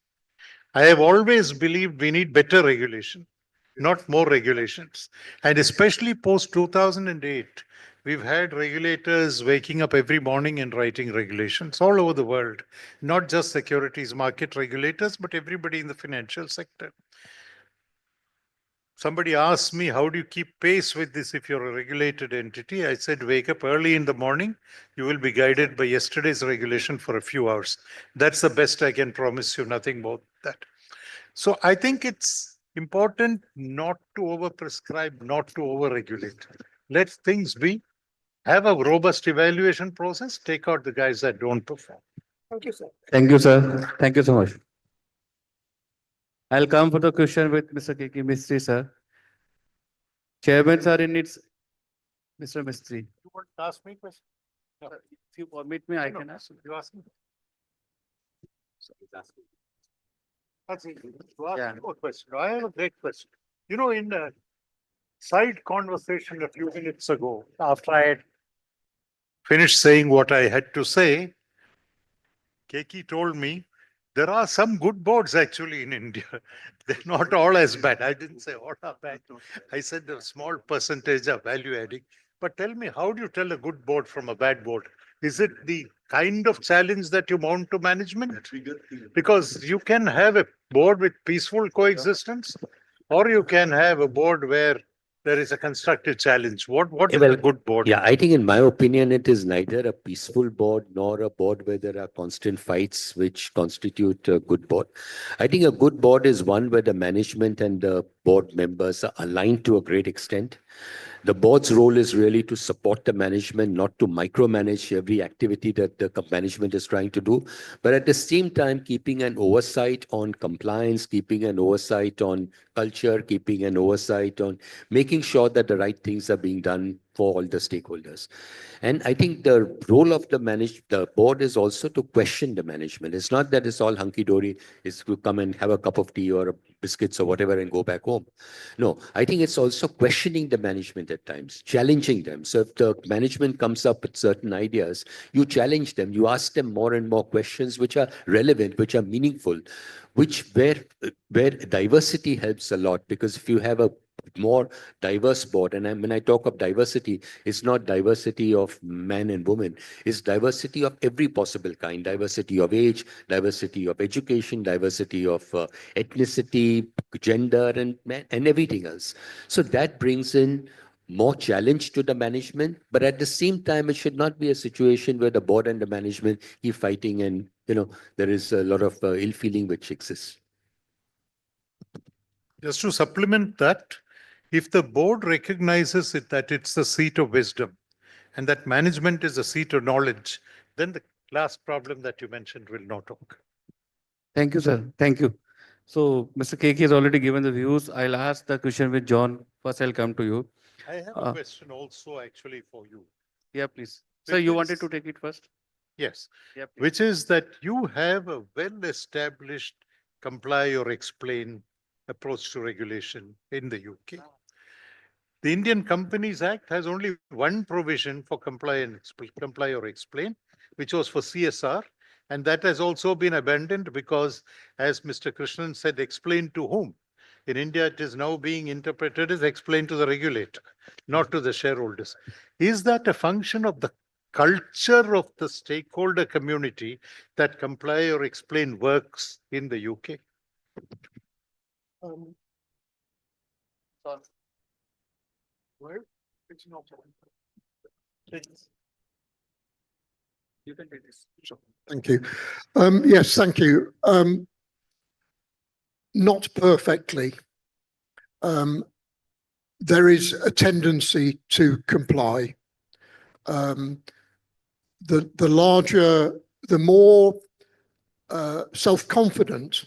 I have always believed we need better regulation, not more regulations. And especially post 2008, we've had regulators waking up every morning and writing regulations all over the world, not just securities market regulators, but everybody in the financial sector. Somebody asked me, how do you keep pace with this if you're a regulated entity? I said, wake up early in the morning. You will be guided by yesterday's regulation for a few hours. That's the best I can promise you, nothing more than that. So I think it's important not to overprescribe, not to overregulate. Let things be. Have a robust evaluation process. Take out the guys that don't perform. Thank you, sir. Thank you, sir. Thank you so much. I'll come for the question with Mr. K.K. Mistry, sir. Chairman, sir, in its Mr. Mistry. You want to ask me a question? No. If you permit me, I No, can ask. You ask me. That's easy. You Yeah. ask me a question. I have a great question. You know, in a side conversation a few minutes ago, after I had finished saying what I had to say, Keki told me there are some good boards actually in India. They're not all as bad. I didn't say all are bad. I said a small percentage are value adding. But tell me, how do you tell a good board from a bad board? Is it the kind of challenge that you mount to management? Because you can have a board with peaceful coexistence, or you can have a board where there is a constructive challenge. What is Well, a good board? yeah, I think in my opinion, it is neither a peaceful board nor a board where there are constant fights which constitute a good board. I think a good board is one where the management and the board members are aligned to a great extent. The board's role is really to support the management, not to micromanage every activity that the management is trying to do, but at the same time, keeping an oversight on compliance, keeping an oversight on culture, keeping an oversight on making sure that the right things are being done for all the stakeholders. And I think the role of the board is also to question the management. It's not that it's all hunky-dory, it's to come and have a cup of tea or biscuits or whatever and go back home. No, I think it's also questioning the management at times, challenging them. So if the management comes up with certain ideas, you challenge them, you ask them more and more questions which are relevant, which are meaningful, where diversity helps a lot. Because if you have a more diverse board, and when I talk of diversity, it's not diversity of men and women, it's diversity of every possible kind, diversity of age, diversity of education, diversity of ethnicity, gender, and everything else. So that brings in more challenge to the management, but at the same time, it should not be a situation where the board and the management keep fighting, and there is a lot of ill feeling which exists. Just to supplement that, if the board recognizes it that it's the seat of wisdom and that management is the seat of knowledge, then the last problem that you mentioned will not occur. Thank you, sir. Thank you. So, Mr. K.K. has already given the views. I'll ask the question with John. First, I'll come to you. I have a Uh, question also actually for you. Yeah, please. Sir, you wanted to take it first? Yes, Yeah, please. which is that you have a well-established comply or explain approach to regulation in the UK. The Indian Companies Act has only one provision for comply or explain, which was for CSR, And that has also been abandoned because, as Mr. Krishnan said, explain to whom? In India, it is now being interpreted as explain to the regulator, not to the shareholders. Is that a function of the culture of the stakeholder community that comply or explain works in the UK? Well, it's not. You can take this. Thank you. Yes, thank you. Not perfectly. There is a tendency to comply. The larger, the more self-confident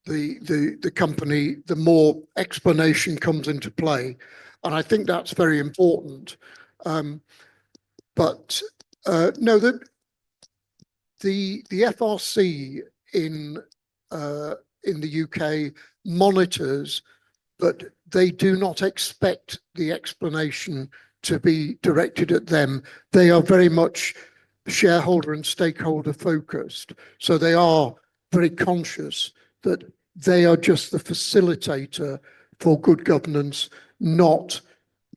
the company, the more explanation comes into play, and I think that's very important. But no, the FRC in the UK monitors, but they do not expect the explanation to be directed at them. They are very much shareholder and stakeholder focused. So they are very conscious that they are just the facilitator for good governance, not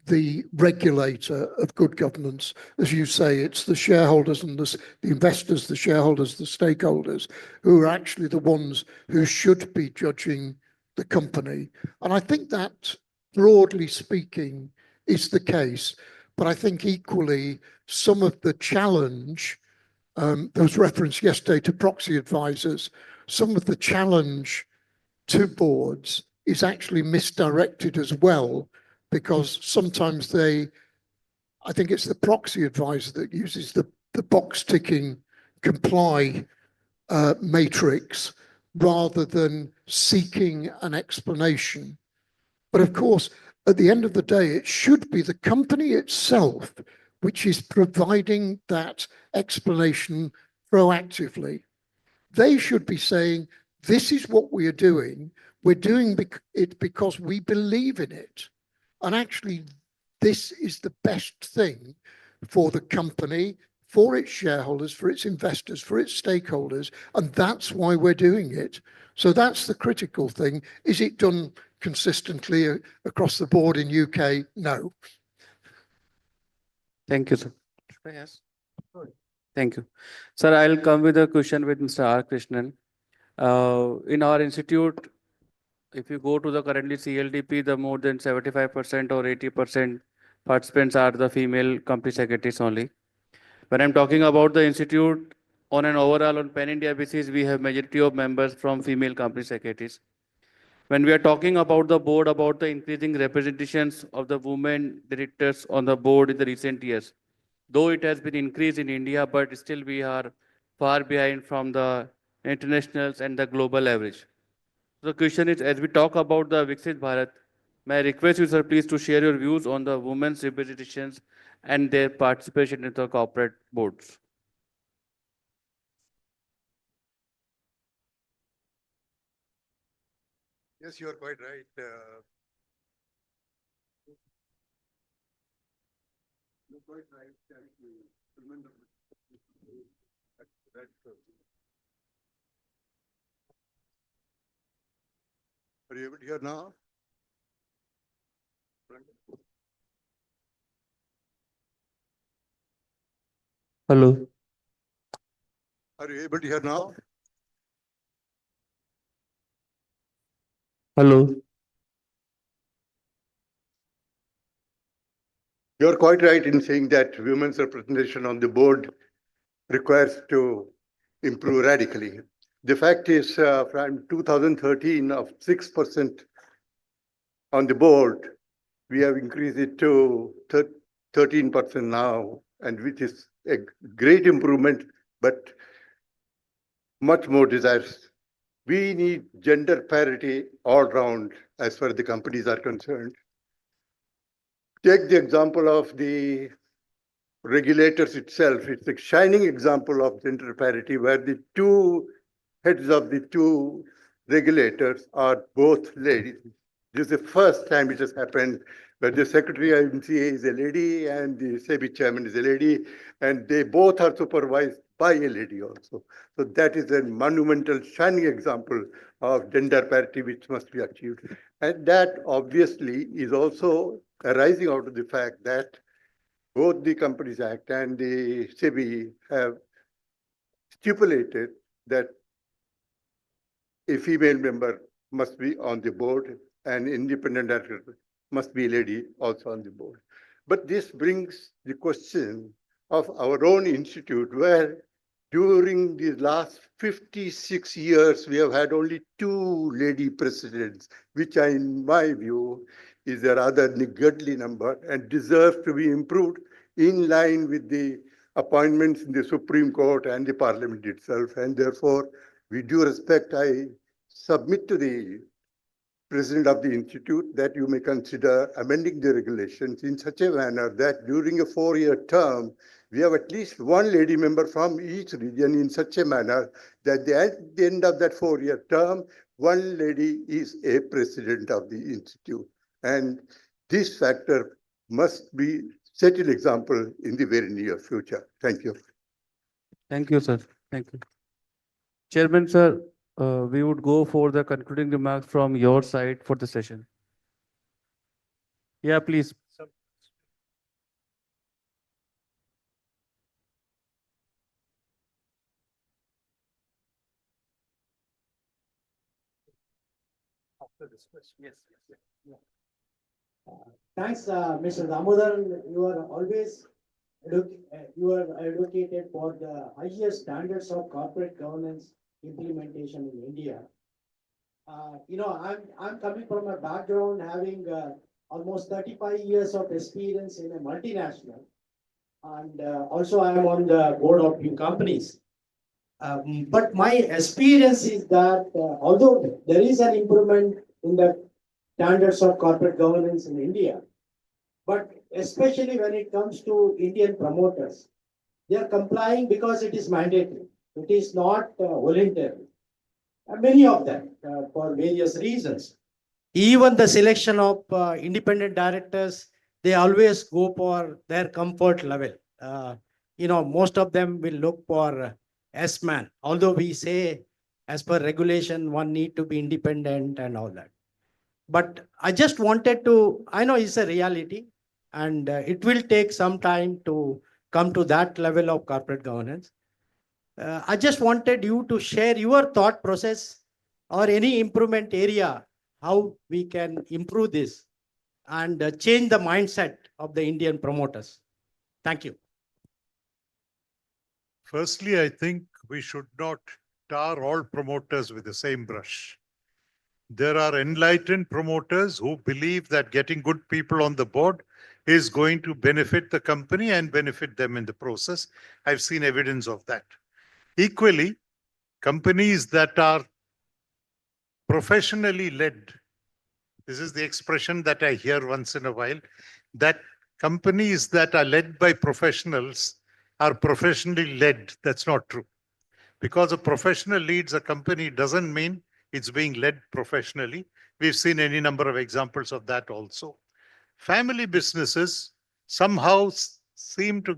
the regulator of good governance. As you say, it's the shareholders and the investors, the shareholders, the stakeholders, who are actually the ones who should be judging the company. And I think that, broadly speaking, is the case. But I think equally, some of the challenge, there was reference yesterday to proxy advisors, some of the challenge to boards is actually misdirected as well, because sometimes I think it's the proxy advisor that uses the box ticking comply matrix rather than seeking an explanation. But of course, at the end of the day, it should be the company itself which is providing that explanation proactively. They should be saying, this is what we are doing. We're doing it because we believe in it. And actually, this is the best thing for the company, for its shareholders, for its investors, for its stakeholders. And that's why we're doing it. So that's the critical thing. Is it done consistently across the board in UK? No. Thank you, sir. Yes. Thank you. Sir, I'll come with a question with Mr. R. Krishnan. In our institute, if you go to the currently CLDP, the more than 75% or 80% participants are the female company secretaries only. When I'm talking about the institute, on an overall, on pan-India basis, we have majority of members from female company secretaries. When we are talking about the board, about the increasing representations of the women directors on the board in the recent years, though it has been increased in India, but still we are far behind from the internationals and the global average. So the question is, as we talk about the Viksit Bharat, may I request you, sir, please to share your views on the women's representations and their participation in the corporate boards. Yes, you are quite right. You're quite right. Are you able to hear now? Hello. Are you able to hear now? Hello. You're quite right in saying that women's representation on the board requires to improve radically. The fact is, from 2013 of 6% on the board, we have increased it to 13% now, and which is a great improvement, but much more desires. We need gender parity all round as far as the companies are concerned. Take the example of the regulators itself. It's a shining example of gender parity where the two heads of the two regulators are both ladies. This is the first time it has happened where the secretary of MCA is a lady and the SEBI chairman is a lady, and they both are supervised by a lady also. So that is a monumental, shining example of gender parity which must be achieved. And that obviously is also arising out of the fact that both the Companies Act and the SEBI have stipulated that a female member must be on the board and independent director must be a lady also on the board. But this brings the question of our own institute, where during the last 56 years, we have had only 2 lady presidents, which in my view is a rather niggardly number and deserves to be improved in line with the appointments in the Supreme Court and the Parliament itself. And therefore, with due respect, I submit to the President of the Institute that you may consider amending the regulations in such a manner that during a 4-year term, we have at least 1 lady member from each region in such a manner that at the end of that 4-year term, 1 lady is a president of the Institute. And this factor must be set an example in the very near future. Thank you. Thank you, sir. Thank you. Chairman, sir, we would go for the concluding remarks from your side for the session. Yeah, please. Thanks, Mr. Damodar. You are always you are advocated for the highest standards of corporate governance implementation in India. I'm coming from a background having almost 35 years of experience in a multinational, and also I am on the board of few companies. But my experience is that although there is an improvement in the standards of corporate governance in India, but especially when it comes to Indian promoters, they are complying because it is mandatory. It is not voluntary. Many of them for various reasons. Even the selection of independent directors, they always go for their comfort level. Most of them will look for S-man, although we say as per regulation, one need to be independent and all that. But I just wanted to, I know it's a reality and it will take some time to come to that level of corporate governance. I just wanted you to share your thought process or any improvement area, how we can improve this and change the mindset of the Indian promoters. Thank you. Firstly, I think we should not tar all promoters with the same brush. There are enlightened promoters who believe that getting good people on the board is going to benefit the company and benefit them in the process. I've seen evidence of that. Equally, companies that are professionally led, this is the expression that I hear once in a while, that companies that are led by professionals are professionally led. That's not true. Because a professional leads a company doesn't mean it's being led professionally. We've seen any number of examples of that also. Family businesses somehow seem to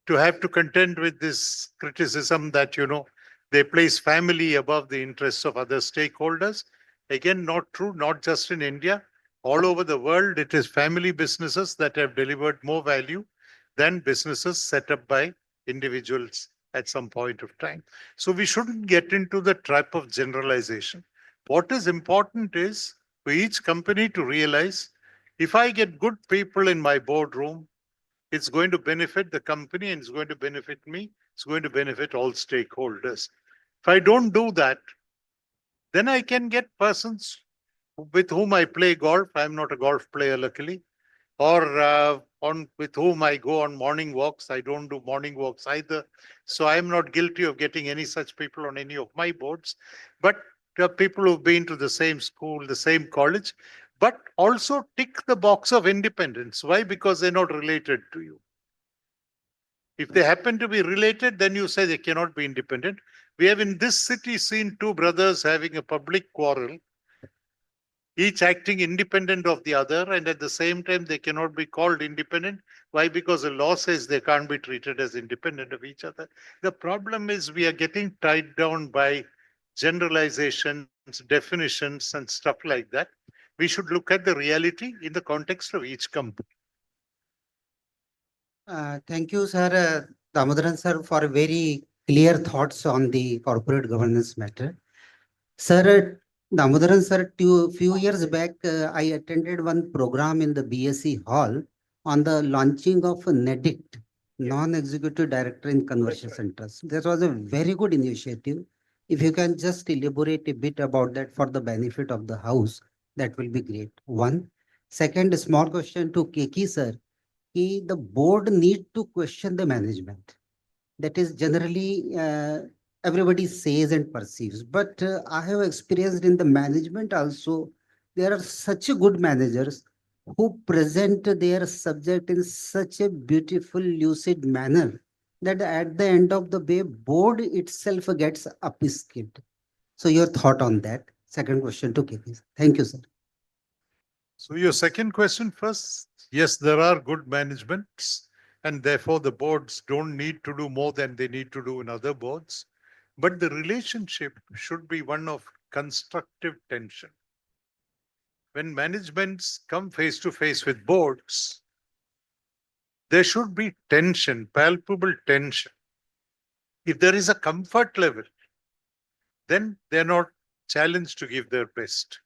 have to contend with this criticism that, they place family above the interests of other stakeholders. Again, not true, not just in India. All over the world, it is family businesses that have delivered more value than businesses set up by individuals at some point of time. So we shouldn't get into the trap of generalization. What is important is for each company to realize, if I get good people in my boardroom, it's going to benefit the company and it's going to benefit me. It's going to benefit all stakeholders. If I don't do that, then I can get persons with whom I play golf. I'm not a golf player, luckily. Or with whom I go on morning walks. I don't do morning walks either. So I'm not guilty of getting any such people on any of my boards. But people who've been to the same school, the same college, but also tick the box of independence. Why? Because they're not related to you. If they happen to be related, then you say they cannot be independent. We have in this city seen 2 brothers having a public quarrel. each acting independent of the other, and at the same time, they cannot be called independent. Why? Because the law says they can't be treated as independent of each other. The problem is we are getting tied down by generalizations, definitions, and stuff like that. We should look at the reality in the context of each company. Thank you, sir, Damodaran sir, for very clear thoughts on the corporate governance matter. Sir, Damodaran sir, few years back, I attended one program in the BSc hall on the launching of a NEDICT, Non-Executive Director in Conversation Trust. That was a very good initiative. If you can just elaborate a bit about that for the benefit of the house, that will be great. One. Second, small question to Keki sir. The board need to question the management. That is generally everybody says and perceives. But I have experienced in the management also, there are such a good managers who present their subject in such a beautiful, lucid manner that at the end of the day, board itself gets upskilled. So your thought on that? Second question to KP. Thank you, sir. So your second question first, yes, there are good managements, and therefore the boards don't need to do more than they need to do in other boards. But the relationship should be one of constructive tension. When managements come face to face with boards, there should be tension, palpable tension. If there is a comfort level, then they're not challenged to give their best.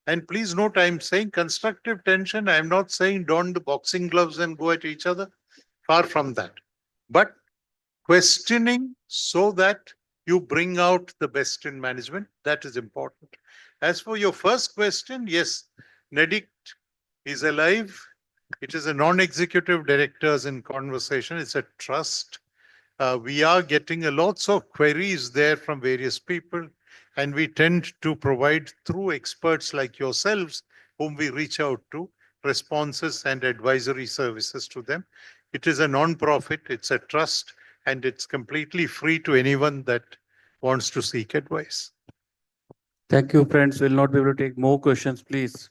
And please note, I'm saying constructive tension. I'm not saying don the boxing gloves and go at each other. Far from that. But questioning so that you bring out the best in management, that is important. As for your first question, yes, NEDICT is alive. It is a non-executive directors in conversation. It's a trust. We are getting lots of queries there from various people, and we tend to provide through experts like yourselves, whom we reach out to, responses and advisory services to them. It is a non-profit, it's a trust, and it's completely free to anyone that wants to seek advice. Thank you, friends. We'll not be able to take more questions, please.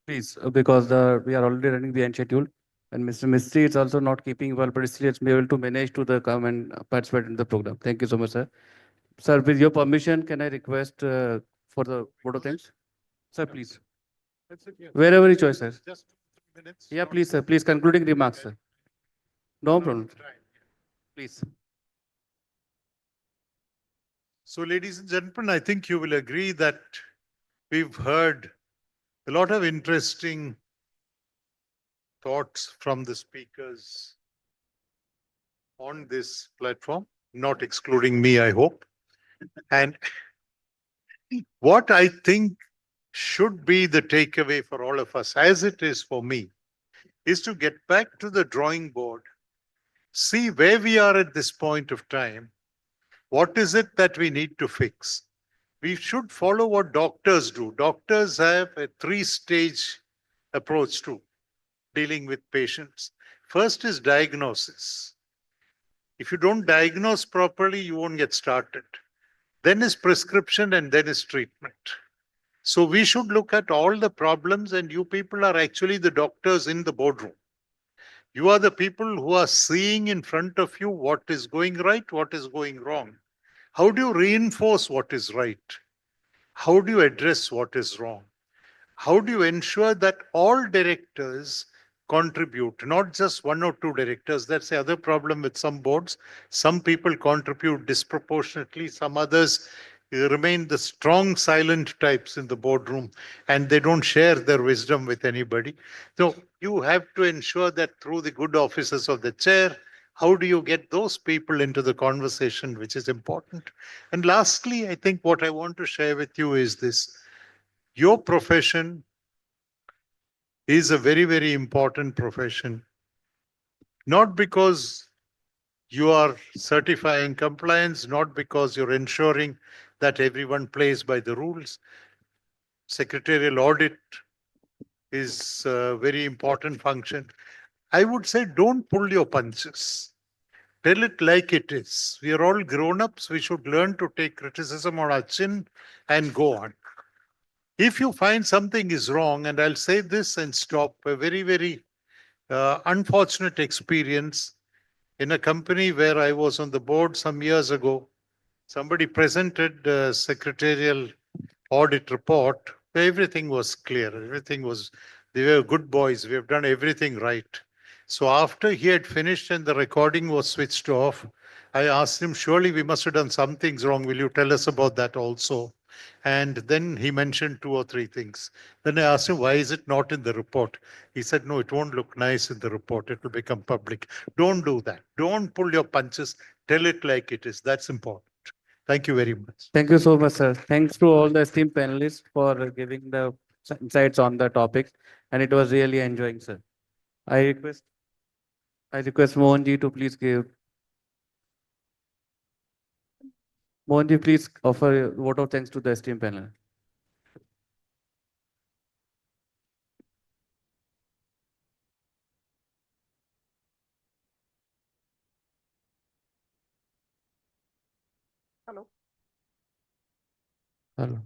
Please, because we are already running behind schedule. And Mr. Mistry is also not keeping well, but still it's be able to manage to come and participate in the program. Thank you so much, sir. Sir, with your permission, can I request for the board of thanks? Sir, please. Wherever you choose, sir. Just 2 minutes. Yeah, please, sir. Please, concluding remarks, sir. No problem. Please. So, ladies and gentlemen, I think you will agree that we've heard a lot of interesting thoughts from the speakers on this platform, not excluding me, I hope. And what I think should be the takeaway for all of us, as it is for me, is to get back to the drawing board, see where we are at this point of time. What is it that we need to fix? We should follow what doctors do. Doctors have a 3-stage approach to dealing with patients. First is diagnosis. If you don't diagnose properly, you won't get started. Then is prescription, and then is treatment. So we should look at all the problems, and you people are actually the doctors in the boardroom. You are the people who are seeing in front of you what is going right, what is going wrong. How do you reinforce what is right? How do you address what is wrong? How do you ensure that all directors contribute, not just 1 or 2 directors? That's the other problem with some boards. Some people contribute disproportionately, some others remain the strong silent types in the boardroom, and they don't share their wisdom with anybody. So you have to ensure that through the good offices of the chair, how do you get those people into the conversation, which is important. And lastly, I think what I want to share with you is this. Your profession is a very, very important profession, not because you are certifying compliance, not because you're ensuring that everyone plays by the rules. Secretarial audit is a very important function. I would say don't pull your punches. Tell it like it is. We are all grown-ups. We should learn to take criticism on our chin and go on. If you find something is wrong, and I'll say this and stop, a very, very unfortunate experience in a company where I was on the board some years ago. Somebody presented a secretarial audit report. Everything was clear. Everything was, they were good boys. We have done everything right. So after he had finished and the recording was switched off, I asked him, surely we must have done some things wrong. Will you tell us about that also? And then he mentioned 2 or 3 things. Then I asked him, why is it not in the report? He said, no, it won't look nice in the report. It will become public. Don't do that. Don't pull your punches. Tell it like it is. That's important. Thank you very much. Thank you so much, sir. Thanks to all the esteemed panelists for giving the insights on the topic, and it was really enjoying, sir. I request I request Mohanji to please give. Mohanji, please offer a vote of thanks to the esteemed panel. Hello. Hello.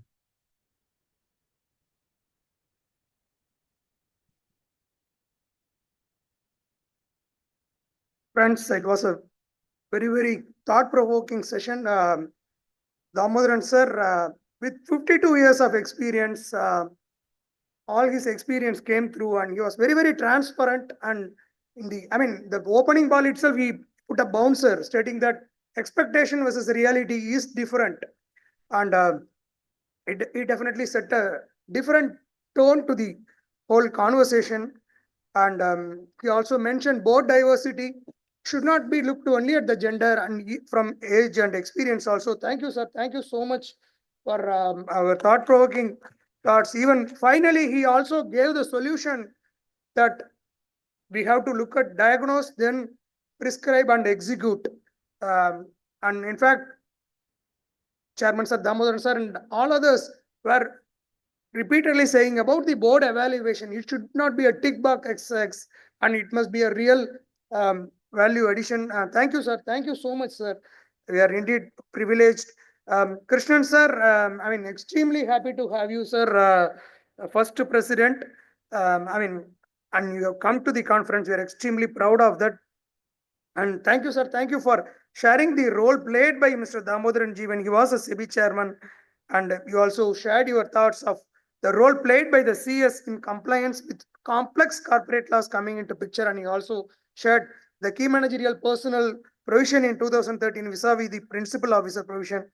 Friends, it was a very, very thought-provoking session. Damodaran sir, with 52 years of experience, all his experience came through, and he was very, very transparent. And the opening ball itself, he put a bouncer stating that expectation versus reality is different. And it definitely set a different tone to the whole conversation. And he also mentioned board diversity should not be looked only at the gender and from age and experience also. Thank you, sir. Thank you so much for our thought-provoking thoughts. Even finally, he also gave the solution that we have to look at diagnose, then prescribe and execute. And in fact, Chairman Sir, Damodaran sir, and all others were repeatedly saying about the board evaluation. It should not be a tick box exercise, and it must be a real value addition. Thank you, sir. Thank you so much, sir. We are indeed privileged. Krishnan sir, extremely happy to have you, sir. First president. And you have come to the conference. We are extremely proud of that. And thank you, sir. Thank you for sharing the role played by Mr. Damodaran Ji when he was a SEBI chairman. And you also shared your thoughts of the role played by the CS in compliance with complex corporate laws coming into picture. And he also shared the key managerial personnel provision in 2013 vis-a-vis the principal officer provision.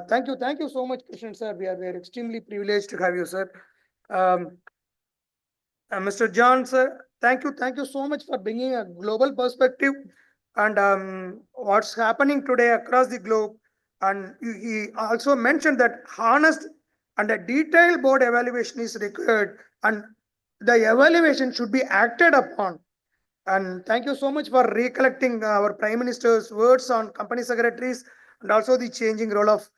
Thank you. Thank you so much, Krishnan sir. We are extremely privileged to have you, sir. Mr. John, sir, thank you. Thank you so much for bringing a global perspective and what's happening today across the globe. And he also mentioned that honest and a detailed board evaluation is required, and the evaluation should be acted upon. And thank you so much for recollecting our Prime Minister's words on company secretaries and also the changing role of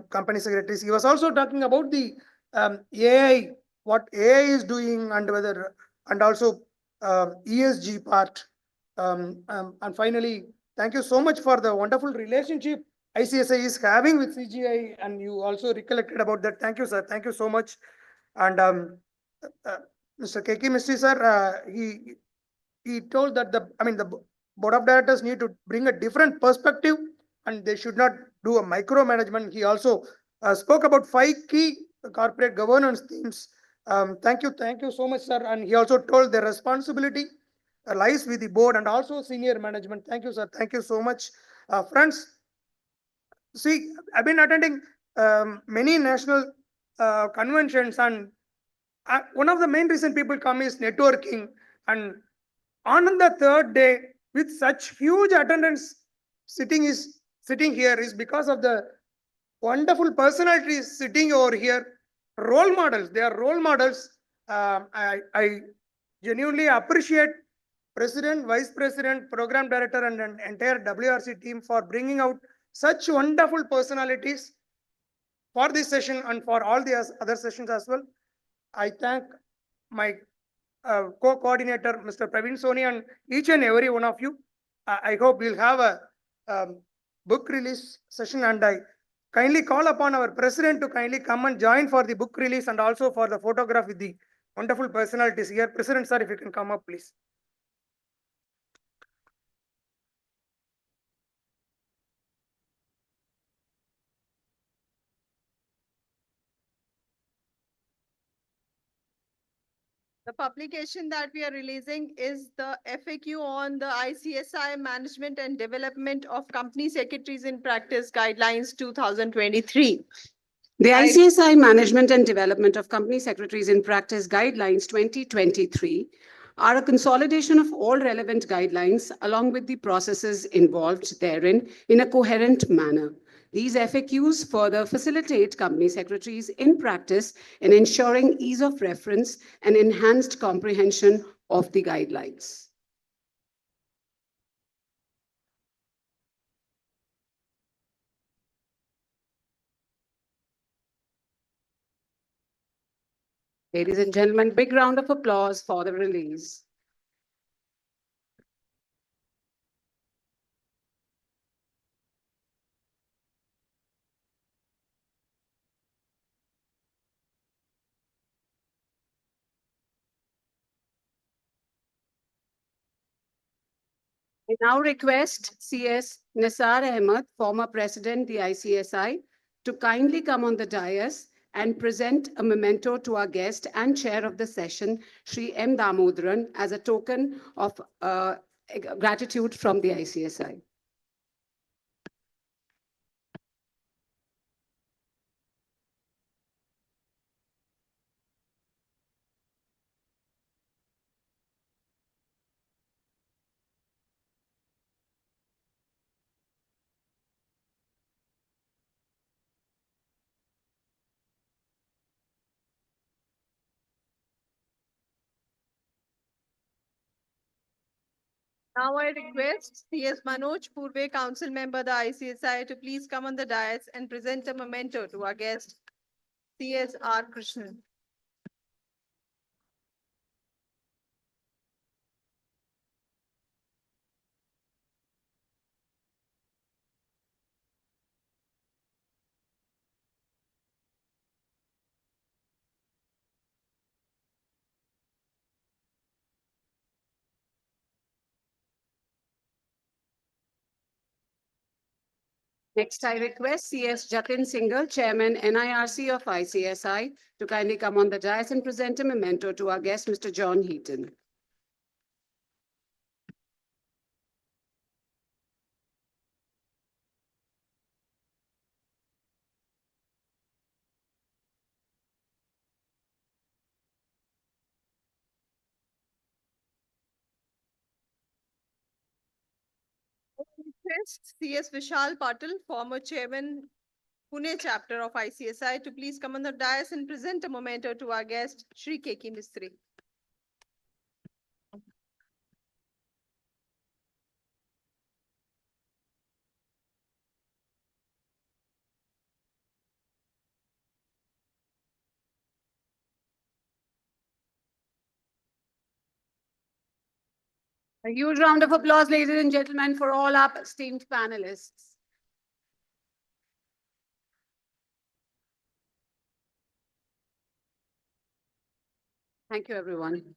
company secretaries. He was also talking about the AI, what AI is doing, and whether, and also ESG part. And finally, thank you so much for the wonderful relationship ICSI is having with CGI, and you also recollected about that. Thank you, sir. Thank you so much. And Mr. KK Mistry, sir, he told that the board of directors need to bring a different perspective, and they should not do a micromanagement. He also spoke about 5 key corporate governance themes. Thank you so much, sir. And he also told the responsibility lies with the board and also senior management. Thank you, sir. Thank you so much. Friends, see, I've been attending many national conventions, and one of the main reason people come is networking. And on the third day, with such huge attendance, sitting here is because of the wonderful personalities sitting over here, role models. They are role models. I genuinely appreciate President, Vice President, Program Director, and an entire WRC team for bringing out such wonderful personalities for this session and for all the other sessions as well. I thank my co-coordinator, Mr. Praveen Soni, and each and every one of you. I hope we'll have a book release session, and I kindly call upon our president to kindly come and join for the book release and also for the photograph with the wonderful personalities here. President sir, if you can come up, please. The publication that we are releasing is the FAQ on the ICSI Management and Development of Company Secretaries in Practice Guidelines 2023. The Right. ICSI Management and Development of Company Secretaries in Practice Guidelines 2023 are a consolidation of all relevant guidelines along with the processes involved therein in a coherent manner. These FAQs further facilitate company secretaries in practice in ensuring ease of reference and enhanced comprehension of the guidelines. Ladies and gentlemen, big round of applause for the release. I now request CS Nisar Ahmed, former president, the ICSI, to kindly come on the dais and present a memento to our guest and chair of the session, Shri M. Damodaran, as a token of gratitude from the ICSI. Now I request CS Manoj Purve, Council Member, the ICSI, to please come on the dais and present a memento to our guest, CS R. Krishnan. Next, I request CS Jatin Singhal, Chairman NIRC of ICSI, to kindly come on the dais and present a memento to our guest, Mr. John Heaton. Request CS Vishal Patil, former Chairman, Pune chapter of ICSI, to please come on the dais and present a memento to our guest, Shri Keki Mistry. A huge round of applause, ladies and gentlemen, for all our esteemed panelists. Thank you, everyone.